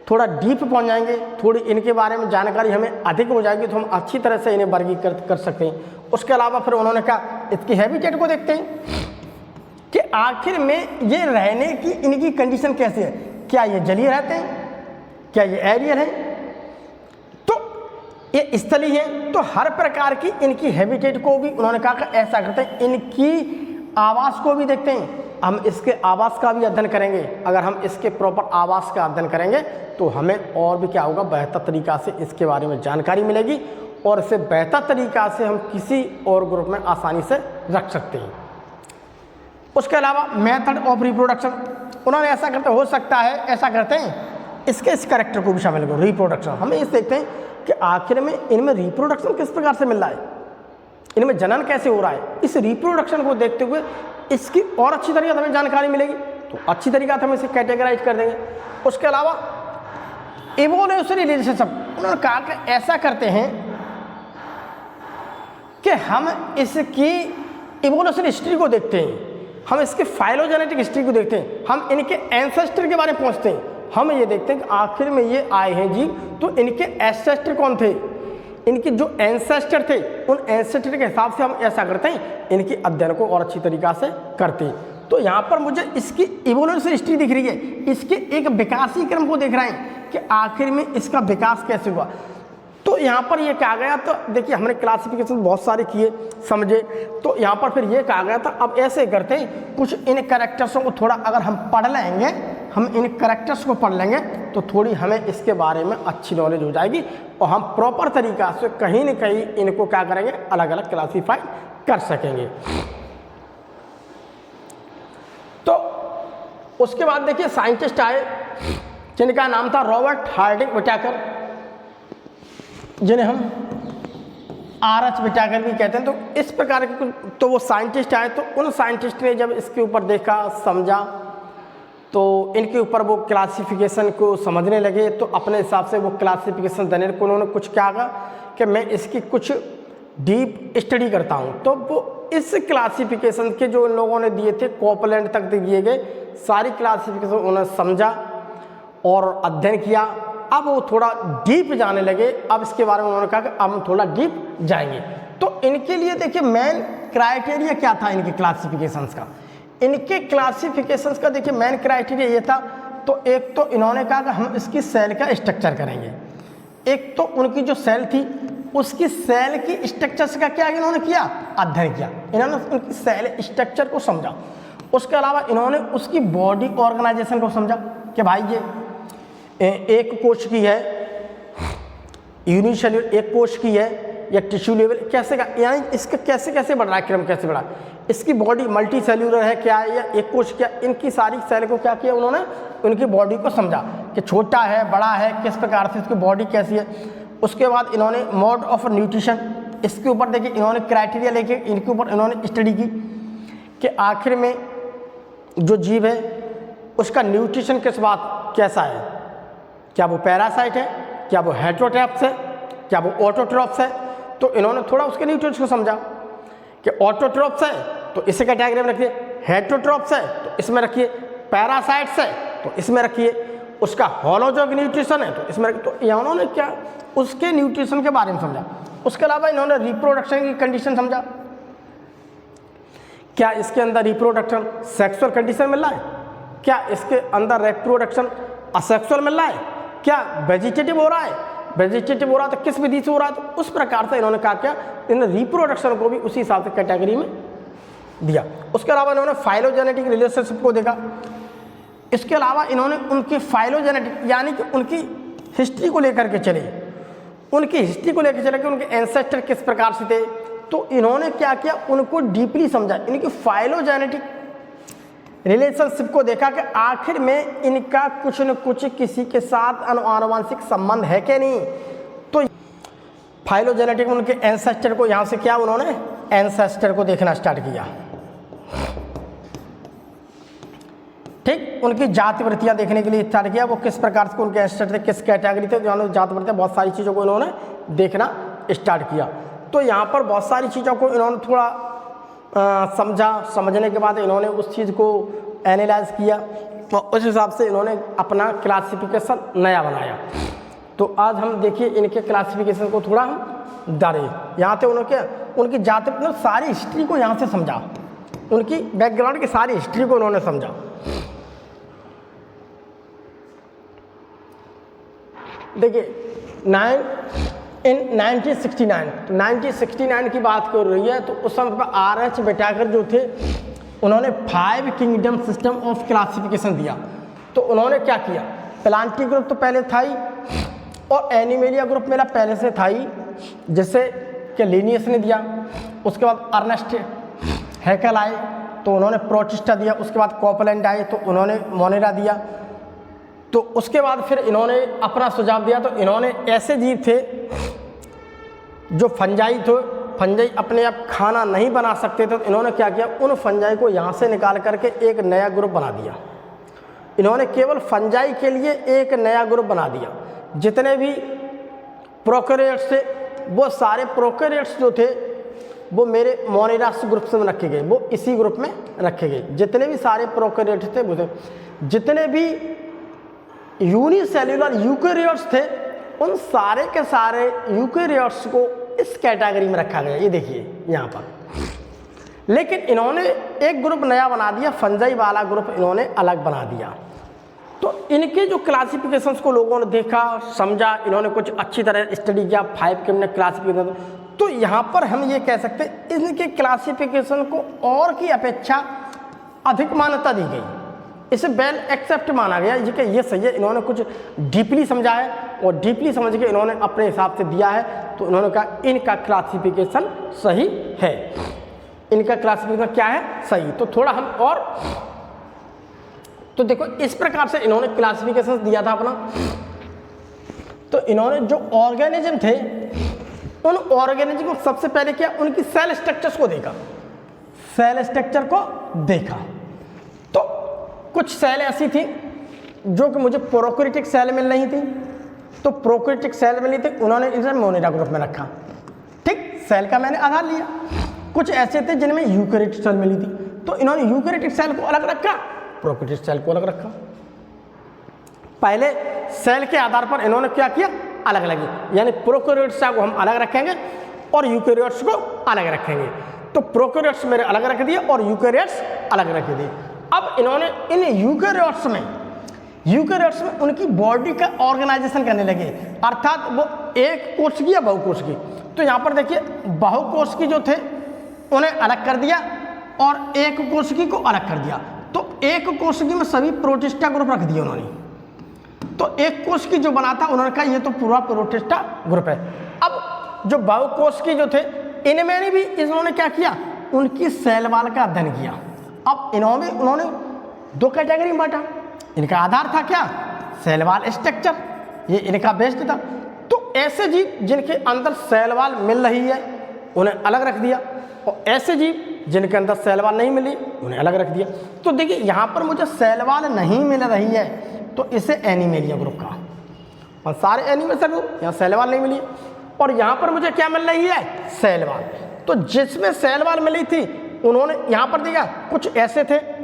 थोड़ा डीप पहुंच जाएंगे, थोड़ी इनके बारे में जानकारी हमें अधिक हो जाएगी तो हम अच्छी तरह से इन्हें वर्गीकृत कर सकते हैं। उसके अलावा फिर उन्होंने कहा इसकी हैबिटेट को देखते हैं कि आखिर में ये रहने की इनकी कंडीशन कैसी है, क्या ये जलीय रहते हैं, क्या ये एरियल है, तो ये स्थलीय है। तो हर प्रकार की इनकी हैबिटेट को भी उन्होंने कहा कि ऐसा करते हैं, इनकी आवास को भी देखते हैं, हम इसके आवास का भी अध्ययन करेंगे। अगर हम इसके प्रॉपर आवास का अध्ययन करेंगे तो हमें और भी क्या होगा, बेहतर तरीक़ा से इसके बारे में जानकारी मिलेगी और इसे बेहतर तरीक़ा से हम किसी और ग्रुप में आसानी से रख सकते हैं। उसके अलावा मेथड ऑफ रिप्रोडक्शन, उन्होंने ऐसा करते हो सकता है, ऐसा करते हैं इसके इस कैरेक्टर को भी शामिल करो, रिप्रोडक्शन। हमें इस देखते हैं कि आखिर में इनमें रिप्रोडक्शन किस प्रकार से मिल रहा है, इनमें जनन कैसे हो रहा है। इस रिप्रोडक्शन को देखते हुए इसकी और अच्छी तरीके से हमें जानकारी मिलेगी तो अच्छी तरीक़ा से हम इसे कैटेगराइज कर देंगे। उसके अलावा इवोल्यूशनरी रिलेशनशिप, उन्होंने कहा कि ऐसा करते हैं कि हम इसकी इवोल्यूशन हिस्ट्री को देखते हैं, हम इसके फाइलोजेनेटिक हिस्ट्री को देखते हैं, हम इनके एंसेस्टर के बारे में पहुंचते हैं, हम ये देखते हैं कि आखिर में ये आए हैं जीव तो इनके एंसेस्टर कौन थे, इनके जो एंसेस्टर थे उन एंसेस्टर के हिसाब से हम ऐसा करते हैं, इनके अध्ययन को और अच्छी तरीक़ा से करते हैं। तो यहाँ पर मुझे इसकी इवोल्यूशन हिस्ट्री दिख रही है, इसके एक विकासीय क्रम को देख रहे हैं कि आखिर में इसका विकास कैसे हुआ। तो यहाँ पर ये कहा गया, तो देखिए हमने क्लासिफिकेशन बहुत सारे किए समझे, तो यहाँ पर फिर ये कहा गया था अब ऐसे करते हैं कुछ इन कैरेक्टर्सों को थोड़ा अगर हम पढ़ लेंगे, हम इन कैरेक्टर्स को पढ़ लेंगे तो थोड़ी हमें इसके बारे में अच्छी नॉलेज हो जाएगी और हम प्रॉपर तरीक़ा से कहीं न कहीं इनको क्या करेंगे, अलग अलग क्लासीफाई कर सकेंगे। तो उसके बाद देखिए साइंटिस्ट आए जिनका नाम था रॉबर्ट हार्डिंग विटाकर, जिन्हें हम आर.एच. विटाकर भी कहते हैं। तो इस प्रकार के तो वो साइंटिस्ट आए, तो उन साइंटिस्ट ने जब इसके ऊपर देखा समझा तो इनके ऊपर वो क्लासिफिकेशन को समझने लगे, तो अपने हिसाब से वो क्लासिफिकेशन देने को उन्होंने कुछ क्या कहा कि मैं इसकी कुछ डीप स्टडी करता हूँ। तो वो इस क्लासिफिकेशन के जो इन लोगों ने दिए थे कोपलैंड तक दिए गए सारी क्लासिफिकेशन उन्होंने समझा और अध्ययन किया। अब वो थोड़ा डीप जाने लगे, अब इसके बारे में उन्होंने कहा कि अब हम थोड़ा डीप जाएंगे। तो इनके लिए देखिए मेन क्राइटेरिया क्या था इनके क्लासिफिकेशंस का, इनके क्लासिफिकेशंस का देखिए मेन क्राइटेरिया ये था, तो एक तो इन्होंने कहा कि हम इसकी सेल का स्ट्रक्चर करेंगे, एक तो उनकी जो सेल थी उसकी सेल की स्ट्रक्चर्स का क्या इन्होंने किया, अध्ययन किया, इन्होंने उनकी सेल स्ट्रक्चर को समझा। उसके अलावा इन्होंने उसकी बॉडी ऑर्गेनाइजेशन को समझा कि भाई ये एक कोश की है, यूनिसेल्यूलर एक कोश की है या टिश्यू लेवल कैसे का, यानी इसका कैसे कैसे बढ़ रहा है, क्रम कैसे बढ़ा, इसकी बॉडी मल्टी सेल्यूलर है क्या है या एक कोश क्या, इनकी सारी सेल को क्या किया उन्होंने, उनकी बॉडी को समझा कि छोटा है बड़ा है किस प्रकार से इसकी बॉडी कैसी है। उसके बाद इन्होंने मोड ऑफ न्यूट्रिशन, इसके ऊपर देखिए इन्होंने क्राइटेरिया लेके इनके ऊपर इन्होंने स्टडी की कि आखिर में जो जीव है उसका न्यूट्रिशन किस बात कैसा है, क्या वो पैरासाइट है, क्या वो हेटेरोट्रॉप्स है, क्या वो ऑटोट्रॉप्स है। तो इन्होंने थोड़ा उसके न्यूट्रिशन को समझा कि ऑटोट्रॉप्स है तो इसे कैटेगरी में रखिए, हेटेरोट्रॉप्स है तो इसमें रखिए, पैरासाइट्स है तो इसमें रखिए, उसका होलोजोग न्यूट्रिशन है तो इसमें, तो इन्होंने क्या उसके न्यूट्रिशन के बारे में समझा। उसके अलावा इन्होंने रिप्रोडक्शन की कंडीशन समझा, क्या इसके अंदर रिप्रोडक्शन सेक्सुअल कंडीशन मिल रहा है, क्या इसके अंदर रिप्रोडक्शन असेक्सुअल मिल रहा है, क्या वेजिटेटिव हो रहा है, वेजिटेटिव हो रहा है तो किस विधि से हो रहा है। तो उस प्रकार से इन्होंने कहा क्या इन रिप्रोडक्शन को भी उसी हिसाब से कैटेगरी में दिया। उसके अलावा इन्होंने फाइलोजेनेटिक रिलेशनशिप को देखा। इसके अलावा इन्होंने उनकी फाइलोजेनेटिक यानी कि उनकी हिस्ट्री को लेकर के चले, उनकी हिस्ट्री को लेकर चले कि उनके एंसेस्टर किस प्रकार से थे। तो इन्होंने क्या किया, उनको डीपली समझा, इनकी फाइलोजेनेटिक रिलेशनशिप को देखा कि आखिर में इनका कुछ न कुछ किसी के साथ आनुवांशिक संबंध है कि नहीं। तो फाइलोजेनेटिक उनके एंसेस्टर को यहाँ से क्या उन्होंने एंसेस्टर को देखना स्टार्ट किया। ठीक, उनकी जाति वृत्तियाँ देखने के लिए स्टार्ट किया, वो किस प्रकार से उनके एस्टेट थे, किस कैटेगरी थे, जो जाति वृत्तियाँ, बहुत सारी चीज़ों को इन्होंने देखना स्टार्ट किया। तो यहाँ पर बहुत सारी चीज़ों को इन्होंने थोड़ा समझा, समझने के बाद इन्होंने उस चीज़ को एनालाइज किया और उस हिसाब से इन्होंने अपना क्लासिफिकेशन नया बनाया। तो आज हम देखिए इनके क्लासिफिकेशन को थोड़ा हम डाले, यहाँ से उनकी जाति मतलब सारी हिस्ट्री को यहाँ से समझा, उनकी बैकग्राउंड की सारी हिस्ट्री को उन्होंने समझा। देखिए 1969 की बात कर रही है, तो उस समय पर R.H. बिटाकर जो थे उन्होंने 5 किंगडम सिस्टम ऑफ क्लासिफिकेशन दिया। तो उन्होंने क्या किया, प्लांटी ग्रुप तो पहले था ही और एनिमेलिया ग्रुप मेरा पहले से था ही, जैसे कि लिनियस ने दिया, उसके बाद अर्नेस्ट हैकेल आए तो उन्होंने प्रोटिस्टा दिया, उसके बाद कॉपलैंड आए तो उन्होंने मोनेरा दिया, तो उसके बाद फिर इन्होंने अपना सुझाव दिया। तो इन्होंने ऐसे जीव थे जो फंजाई थे, फंजाई अपने आप खाना नहीं बना सकते थे, तो इन्होंने क्या किया, उन फंजाई को यहाँ से निकाल करके एक नया ग्रुप बना दिया। इन्होंने केवल फंजाई के लिए एक नया ग्रुप बना दिया। जितने भी प्रोकैरियोट्स थे वो सारे प्रोकैरियोट्स जो थे वो मेरे मोनेरास ग्रुप से रखे गए, वो इसी ग्रुप में रखे गए। जितने भी सारे प्रोकैरियोट्स थे वो थे, जितने भी यूनिसेल्युलर यूकैरियोट्स थे उन सारे के सारे यूकैरियोट्स को इस कैटेगरी में रखा गया, ये देखिए यहाँ पर। लेकिन इन्होंने एक ग्रुप नया बना दिया, फंजाई वाला ग्रुप इन्होंने अलग बना दिया। तो इनके जो क्लासिफिकेशंस को लोगों ने देखा, समझा, इन्होंने कुछ अच्छी तरह स्टडी किया 5 किंगडम क्लासिफिकेशन। तो यहाँ पर हम ये कह सकते हैं इनके क्लासिफिकेशन को और की अपेक्षा अधिक मान्यता दी गई, इसे वेल एक्सेप्ट माना गया, ये सही है। इन्होंने कुछ डीपली समझा है और डीपली समझ के इन्होंने अपने हिसाब से दिया है, तो उन्होंने कहा इनका क्लासिफिकेशन सही है, इनका क्लासिफिकेशन क्या है, सही। तो थोड़ा हम और तो देखो इस प्रकार से इन्होंने क्लासिफिकेशन दिया था अपना। तो इन्होंने जो ऑर्गेनिज्म थे उन ऑर्गेनिज्म को सबसे पहले क्या, उनकी सेल स्ट्रक्चर्स को देखा, सेल स्ट्रक्चर को देखा। तो कुछ सेल ऐसी थी जो कि मुझे प्रोकैरियोटिक सेल मिल रही थी, तो प्रोकैरियोटिक सेल मिली थी, उन्होंने इसे मोनेरा ग्रुप में रखा। ठीक, सेल का मैंने आधार लिया। कुछ ऐसे थे जिनमें यूकैरियोटिक सेल मिली थी, तो इन्होंने यूकैरियोटिक सेल को अलग रखा, प्रोकैरियोटिक सेल को अलग रखा। पहले सेल के आधार पर इन्होंने क्या किया, अलग अलग, यानी प्रोकैरियोट्स को हम अलग रखेंगे और यूकैरियोट्स को अलग रखेंगे। तो प्रोकैरियोट्स मेरे अलग रख दिए और यूकैरियोट्स अलग रख दिए। अब इन्होंने इन यूकैरियोट्स में उनकी बॉडी का ऑर्गेनाइजेशन करने लगे, अर्थात वो एक कोशिकी या बहुकोशिकी। तो यहाँ पर देखिए बहुकोशिकी जो थे उन्हें अलग कर दिया और एक कोशिकी को अलग कर दिया। तो एक कोशिकी में सभी प्रोटिस्टा ग्रुप रख दिए उन्होंने। तो एक कोशिकी जो बना था उन्होंने कहा ये तो पूरा प्रोटिस्टा ग्रुप है। अब जो बहुकोशिकी जो थे इनमें भी इन्होंने क्या किया, उनकी सेल वॉल का अध्ययन किया। अब उन्होंने 2 कैटेगरी में बांटा। इनका आधार था क्या, सेल वॉल स्ट्रक्चर, ये इनका बेस्ड था। तो ऐसे जीव जिनके अंदर सेल वॉल मिल रही है उन्हें अलग रख दिया, और ऐसे जीव जिनके अंदर सेल वॉल नहीं मिली उन्हें अलग रख दिया। तो देखिए यहाँ पर मुझे सेल वॉल नहीं मिल रही है तो इसे एनिमेलिया ग्रुप का, और सारे एनिमल्स ग्रुप यहाँ सेल वॉल नहीं मिली, और यहाँ पर मुझे क्या मिल रही है, सेल वॉल। तो जिसमें सेल वॉल मिली थी उन्होंने यहाँ पर देखा कुछ ऐसे थे,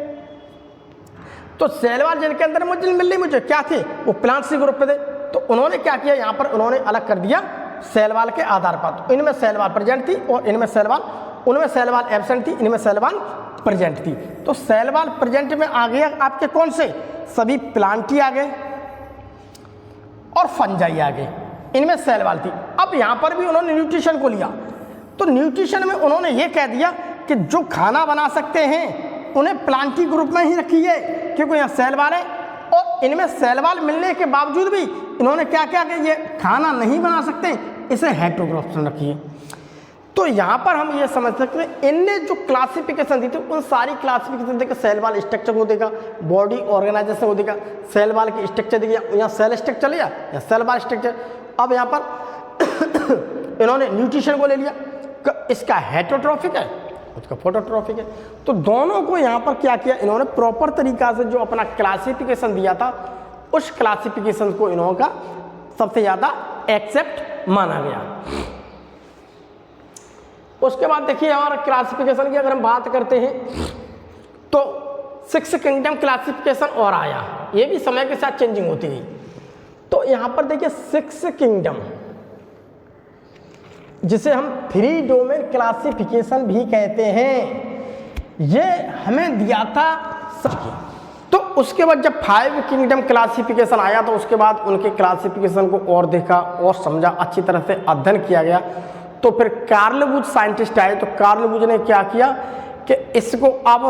तो सेल वॉल जिनके अंदर मुझे मिल रही, मुझे क्या थे, वो प्लांट्स ग्रुप पे थे। तो उन्होंने क्या किया, यहाँ पर उन्होंने अलग कर दिया सेल वॉल के आधार पर। तो इनमें सेल वॉल प्रेजेंट थी और इनमें सेल वॉल, उनमें सेल वॉल एब्सेंट थी, इनमें सेल वॉल प्रेजेंट थी। तो सेल वॉल प्रेजेंट में आ गया आपके कौन से, सभी प्लांटी आ गए और फंजाई आ गए, इनमें सेल वॉल थी। अब यहाँ पर भी उन्होंने न्यूट्रिशन को लिया, तो न्यूट्रिशन में उन्होंने ये कह दिया कि जो खाना बना सकते हैं उन्हें प्लांटी ग्रुप में ही रखिए, क्योंकि यहाँ सेल वॉल है। और इनमें सेल वॉल मिलने के बावजूद भी इन्होंने क्या क्या कि ये खाना नहीं बना सकते, इसे हेटेरोग्रुप्स में रखिए। तो यहाँ पर हम ये समझ सकते हैं इनने जो क्लासिफिकेशन दी थी उन सारी क्लासिफिकेशन देखा, सेल वॉल स्ट्रक्चर को देखा, बॉडी ऑर्गेनाइजेशन को देखा, सेल वॉल की स्ट्रक्चर देखिए, यहाँ सेल स्ट्रक्चर लिया या सेल वॉल स्ट्रक्चर। अब यहाँ पर इन्होंने न्यूट्रिशन को ले लिया, इसका हेटेरोट्रॉफिक है उसका फोटोट्रॉपिक है। तो दोनों को यहाँ पर क्या किया इन्होंने, प्रॉपर तरीका से जो अपना क्लासिफिकेशन दिया था उस क्लासिफिकेशन को इन्हों का सबसे ज़्यादा एक्सेप्ट माना गया। उसके बाद देखिए और क्लासिफिकेशन की अगर हम बात करते हैं तो 6 किंगडम क्लासिफिकेशन और आया, ये भी समय के साथ चेंजिंग होती गई। तो यहाँ पर देखिए 6 किंगडम, जिसे हम 3 डोमेन क्लासिफिकेशन भी कहते हैं, ये हमें दिया था। तो उसके बाद जब 5 किंगडम क्लासिफिकेशन आया तो उसके बाद उनके क्लासिफिकेशन को और देखा और समझा, अच्छी तरह से अध्ययन किया गया। तो फिर कार्ल वुज साइंटिस्ट आए, तो कार्ल वुज ने क्या किया कि इसको अब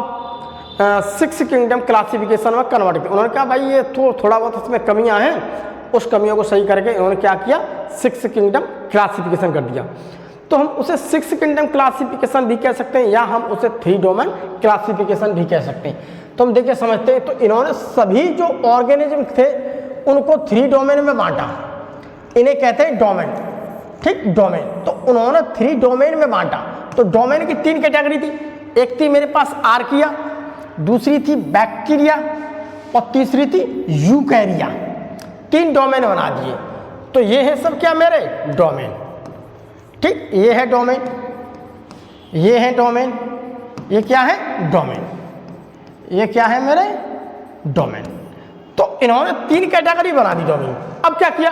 6 किंगडम क्लासिफिकेशन में कन्वर्ट किया। उन्होंने कहा भाई ये तो थोड़ा बहुत इसमें कमियां हैं, उस कमियों को सही करके इन्होंने क्या किया 6 किंगडम क्लासिफिकेशन कर दिया। तो हम उसे 6 किंगडम क्लासिफिकेशन भी कह सकते हैं या हम उसे 3 डोमेन क्लासिफिकेशन भी कह सकते हैं। तो हम देखिए समझते हैं, तो इन्होंने सभी जो ऑर्गेनिज्म थे उनको 3 डोमेन में बांटा, इन्हें कहते हैं डोमेन, ठीक, डोमेन। तो उन्होंने 3 डोमेन में बांटा। तो डोमेन की 3 कैटेगरी थी, एक थी मेरे पास आर्किया, दूसरी थी बैक्टीरिया और तीसरी थी यूकैरिया। 3 डोमेन बना दिए। तो ये है सब क्या मेरे डोमेन, ठीक, ये है डोमेन, ये है डोमेन, ये क्या है डोमेन, ये क्या है मेरे डोमेन। तो इन्होंने 3 कैटेगरी बना दी डोमेन। अब क्या किया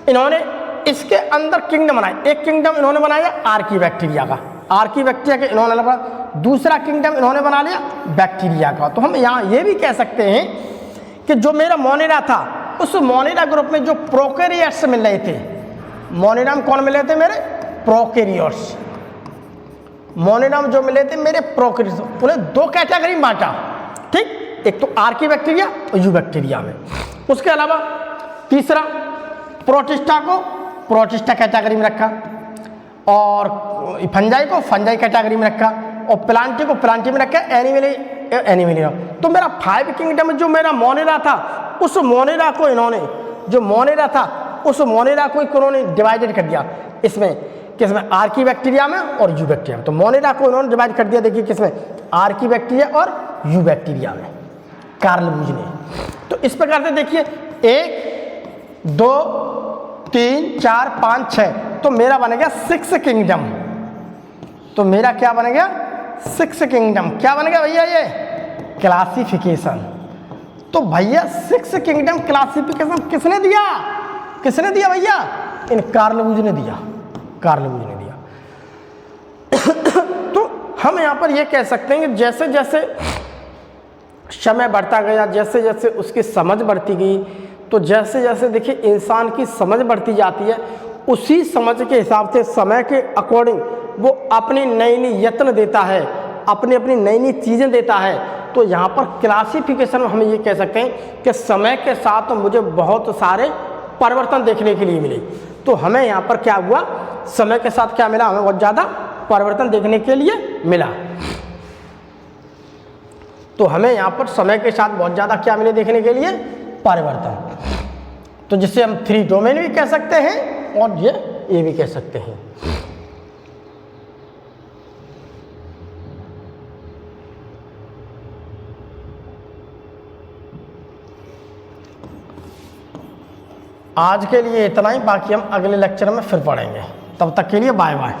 इन्होंने, इसके अंदर किंगडम बनाए। एक किंगडम इन्होंने बनाया आर्की बैक्टीरिया का, आर्की बैक्टीरिया के इन्होंने लगा। दूसरा किंगडम इन्होंने बना लिया बैक्टीरिया का। तो हम यहाँ ये भी कह सकते हैं कि जो मेरा मोनेरा था उस मोनेरा ग्रुप में जो प्रोकैरियोट्स मिल रहे थे, मोनेरा में कौन मिले थे मेरे प्रोकैरियोट्स, मोनेरा में जो मिले थे मेरे प्रोकैरियोट्स, उन्हें 2 कैटेगरी में बांटा, ठीक, एक तो आर्की बैक्टीरिया और यू बैक्टीरिया में। उसके अलावा तीसरा प्रोटिस्टा को प्रोटिस्टा कैटेगरी में रखा और फंजाई को फंजाई कैटेगरी में रखा और प्लांटी को प्लांटी में रखा, एनिमल। तो मेरा 5 किंगडम में जो मेरा मोनेरा था उस मोनेरा को इन्होंने, जो मोनेरा था उस मोनेरा को इन्होंने डिवाइडेड कर दिया इसमें, किसमें आर्की बैक्टीरिया में और यू बैक्टीरिया में। तो मोनेरा को इन्होंने डिवाइड कर दिया, देखिए किसमें आर्की बैक्टीरिया और यू बैक्टीरिया में, कार्ल वुज ने। तो इस प्रकार से देखिए 1 2 3 4 5 6, तो मेरा बन गया 6 किंगडम। तो मेरा क्या बन गया 6 किंगडम, क्या बन गया भैया ये क्लासिफिकेशन। तो भैया 6 किंगडम क्लासिफिकेशन किसने दिया, किसने दिया भैया, इन कार्ल वुज ने दिया, कार्ल वुज ने दिया। तो हम यहाँ पर ये कह सकते हैं कि जैसे जैसे समय बढ़ता गया, जैसे जैसे उसकी समझ बढ़ती गई, तो जैसे जैसे देखिए इंसान की समझ बढ़ती जाती है, उसी समझ के हिसाब से समय के अकॉर्डिंग वो अपनी नई नई यत्न देता है, अपनी अपनी नई नई चीज़ें देता है। तो यहाँ पर क्लासिफिकेशन में हम ये कह सकते हैं कि समय के साथ मुझे बहुत सारे परिवर्तन देखने के लिए मिले। तो हमें यहाँ पर क्या हुआ, समय के साथ क्या मिला, हमें बहुत ज़्यादा परिवर्तन देखने के लिए मिला। तो हमें यहाँ पर समय के साथ बहुत ज़्यादा क्या मिले देखने के लिए, परिवर्तन। तो जिसे हम 3 डोमेन भी कह सकते हैं और ये भी कह सकते हैं। आज के लिए इतना ही, बाकी हम अगले लेक्चर में फिर पढ़ेंगे। तब तक के लिए बाय बाय।